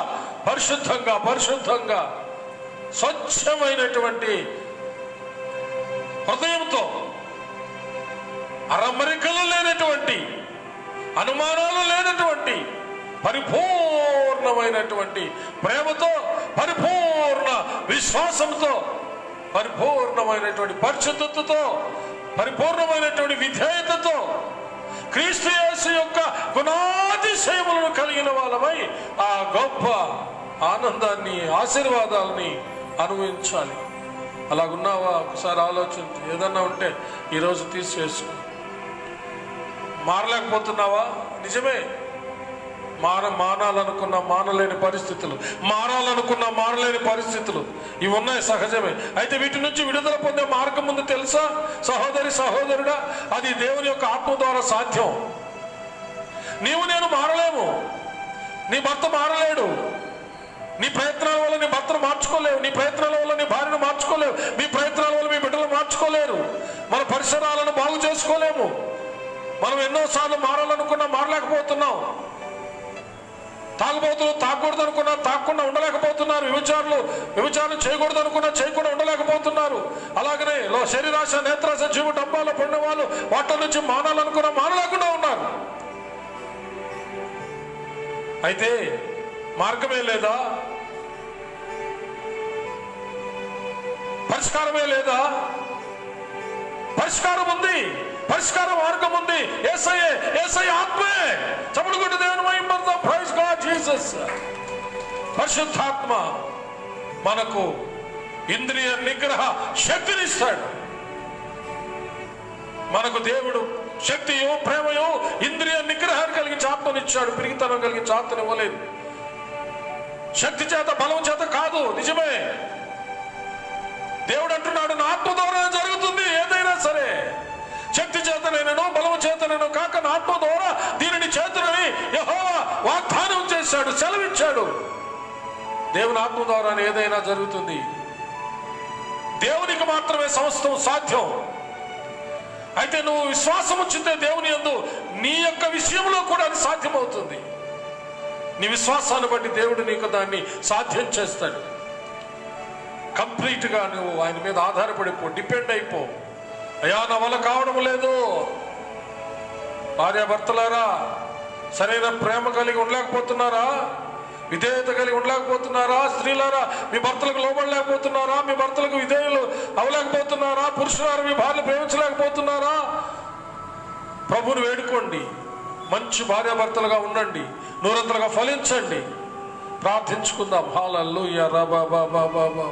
S6: పరిశుద్ధంగా స్వచ్ఛమైనటువంటి హృదయంతో, అరమరికలు లేనటువంటి, అనుమానాలు లేనటువంటి, పరిపూర్ణమైనటువంటి ప్రేమతో, పరిపూర్ణ విశ్వాసంతో, పరిపూర్ణమైనటువంటి పరిశుద్ధతతో, పరిపూర్ణమైనటువంటి విధేయతతో క్రీస్తు యేసు యొక్క గుణాతిశయములను కలిగిన వాళ్ళమై ఆ గొప్ప ఆనందాన్ని, ఆశీర్వాదాలని అనుభవించాలి. అలాగున్నావా? ఒకసారి ఆలోచించు. ఏదన్నా ఉంటే ఈరోజు తీసివేసుకో. మారలేకపోతున్నావా? నిజమే, మానాలనుకున్న మానలేని పరిస్థితులు, మారాలనుకున్న మారలేని పరిస్థితులు ఇవి ఉన్నాయి, సహజమే. అయితే వీటి నుంచి విడుదల పొందే మార్గం ముందు తెలుసా సహోదరి, సహోదరుడా? అది దేవుని యొక్క ఆత్మ ద్వారా సాధ్యం. నీవు నేను మారలేము, నీ భర్త మారలేడు. నీ ప్రయత్నాల వల్ల నీ భర్తను మార్చుకోలేవు, నీ ప్రయత్నాల వల్ల నీ భార్యను మార్చుకోలేవు, మీ ప్రయత్నాల వల్ల మీ బిడ్డలు మార్చుకోలేరు. మన పరిసరాలను బాగు చేసుకోలేము. మనం ఎన్నోసార్లు మారాలనుకున్నా మారలేకపోతున్నాం. తాగుబోతులు తాగకూడదు అనుకున్నా తాగకుండా ఉండలేకపోతున్నారు. వ్యభిచారం చేయకూడదు అనుకున్నా చేయకుండా ఉండలేకపోతున్నారు. అలాగనే శరీరాశ, నేత్రాశ, జీవ డబ్బాలో పడిన వాళ్ళు వాటి నుంచి మానాలనుకున్నా మానలేకుండా ఉన్నారు. అయితే మార్గమే లేదా? పరిష్కారమే లేదా? పరిష్కారం ఉంది, పరిష్కార మార్గం ఉంది. యేసయ్య ఆత్మే. చప్పుడు కొట్టి దేవుని మహిమపడతాం. Praise God Jesus. పరిశుద్ధాత్మ మనకు ఇంద్రియ నిగ్రహ శక్తినిస్తాడు. మనకు దేవుడు శక్తియో, ప్రేమయో, ఇంద్రియ నిగ్రహాన్ని కలిగించి ఆత్మనిచ్చాడు. పిరిగితనం కలిగించి ఆత్మని ఇవ్వలేదు. శక్తి చేత, బలం చేత కాదు. నిజమే, దేవుడు అంటున్నాడు నా ఆత్మ ద్వారా జరుగుతుంది ఏదైనా సరే. శక్తి చేతనైనను బలము చేతనైనా కాక నా ఆత్మ ద్వారా దీనిని చేతునని యెహోవా వాగ్దానం చేశాడు, సెలవిచ్చాడు. దేవుని ఆత్మ ద్వారా ఏదైనా జరుగుతుంది. దేవునికి మాత్రమే సమస్తం సాధ్యం. అయితే నువ్వు విశ్వాసం ఉంచితే దేవుని యందు నీ యొక్క విషయంలో కూడా అది సాధ్యమవుతుంది. నీ విశ్వాసాన్ని బట్టి దేవుడు నీకు దాన్ని సాధ్యం చేస్తాడు. కంప్లీట్గా నువ్వు ఆయన మీద ఆధారపడిపో, డిపెండ్ అయిపో. అయ్యా నా వల్ల కావడం లేదు. భార్యాభర్తలారా, సరైన ప్రేమ కలిగి ఉండలేకపోతున్నారా? విధేయత కలిగి ఉండలేకపోతున్నారా? స్త్రీలారా, మీ భర్తలకు లోబడలేకపోతున్నారా? మీ భర్తలకు విధేయులు అవలేకపోతున్నారా? పురుషులారా, మీ భార్యను ప్రేమించలేకపోతున్నారా? ప్రభువుని వేడుకోండి, మంచి భార్యాభర్తలుగా ఉండండి, నూరంతలుగా ఫలించండి. ప్రార్థించుకుందాం. హల్లెలూయా. రబా బాబా బాబా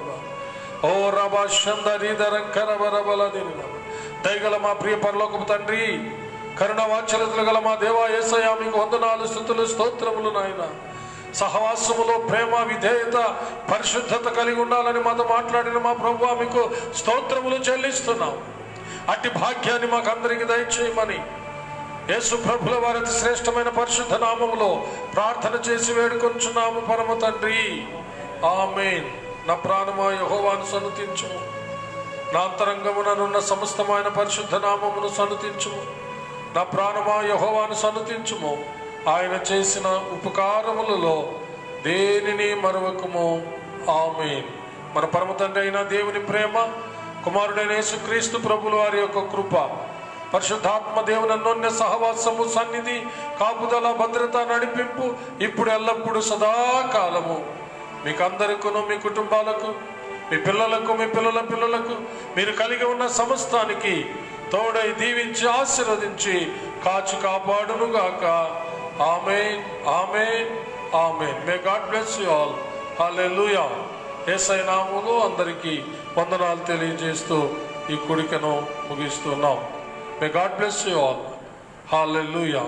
S6: ఓ రబా షందరీధరంకరబరబలదిన. దయగల మా ప్రియ పరలోకపు తండ్రి, కరుణ వాత్సల్యతలు గల మా దేవా యేసయ్యా, మీకు వందనాలు, స్తుతులు, స్తోత్రములు నాయన. సహవాసములో ప్రేమ, విధేయత, పరిశుద్ధత కలిగి ఉండాలని మాతో మాట్లాడిన మా ప్రభువా, మీకు స్తోత్రములు చెల్లిస్తున్నాం. అట్టి భాగ్యాన్ని మాకు అందరికి దయచేయమని యేసు ప్రభుల వారి అతి శ్రేష్టమైన పరిశుద్ధ నామములో ప్రార్థన చేసి వేడుకొంచున్నాము పరమ తండ్రి. ఆమేన్. నా ప్రాణమా యెహోవాను సన్నుతించుము, నా అంతరంగముననున్న సమస్తమైన పరిశుద్ధ నామమును సన్నుతించుము. నా ప్రాణమా యెహోవాను సన్నుతించుము, ఆయన చేసిన ఉపకారములలో దేనిని మరవకము. ఆమేన్. మన పరమ తండ్రి అయిన దేవుని ప్రేమ, కుమారుడైన యేసుక్రీస్తు ప్రభుల వారి యొక్క కృప, పరిశుద్ధాత్మ దేవుని అన్యోన్య సహవాసము, సన్నిధి, కాపుదల, భద్రత, నడిపింపు ఇప్పుడు ఎల్లప్పుడూ సదాకాలము మీకు అందరికీ, మీ కుటుంబాలకు, మీ పిల్లలకు, మీ పిల్లల పిల్లలకు, మీరు కలిగి ఉన్న సమస్తానికి తోడై దీవించి ఆశీర్వదించి కాచి కాపాడునుగాక. Amen, amen, amen. May God bless you all. Hallelujah. Yesayya నామములో అందరికీ వందనాలు తెలియజేస్తూ ఈ కూడికను ముగిస్తున్నాం. May God bless you all. Hallelujah.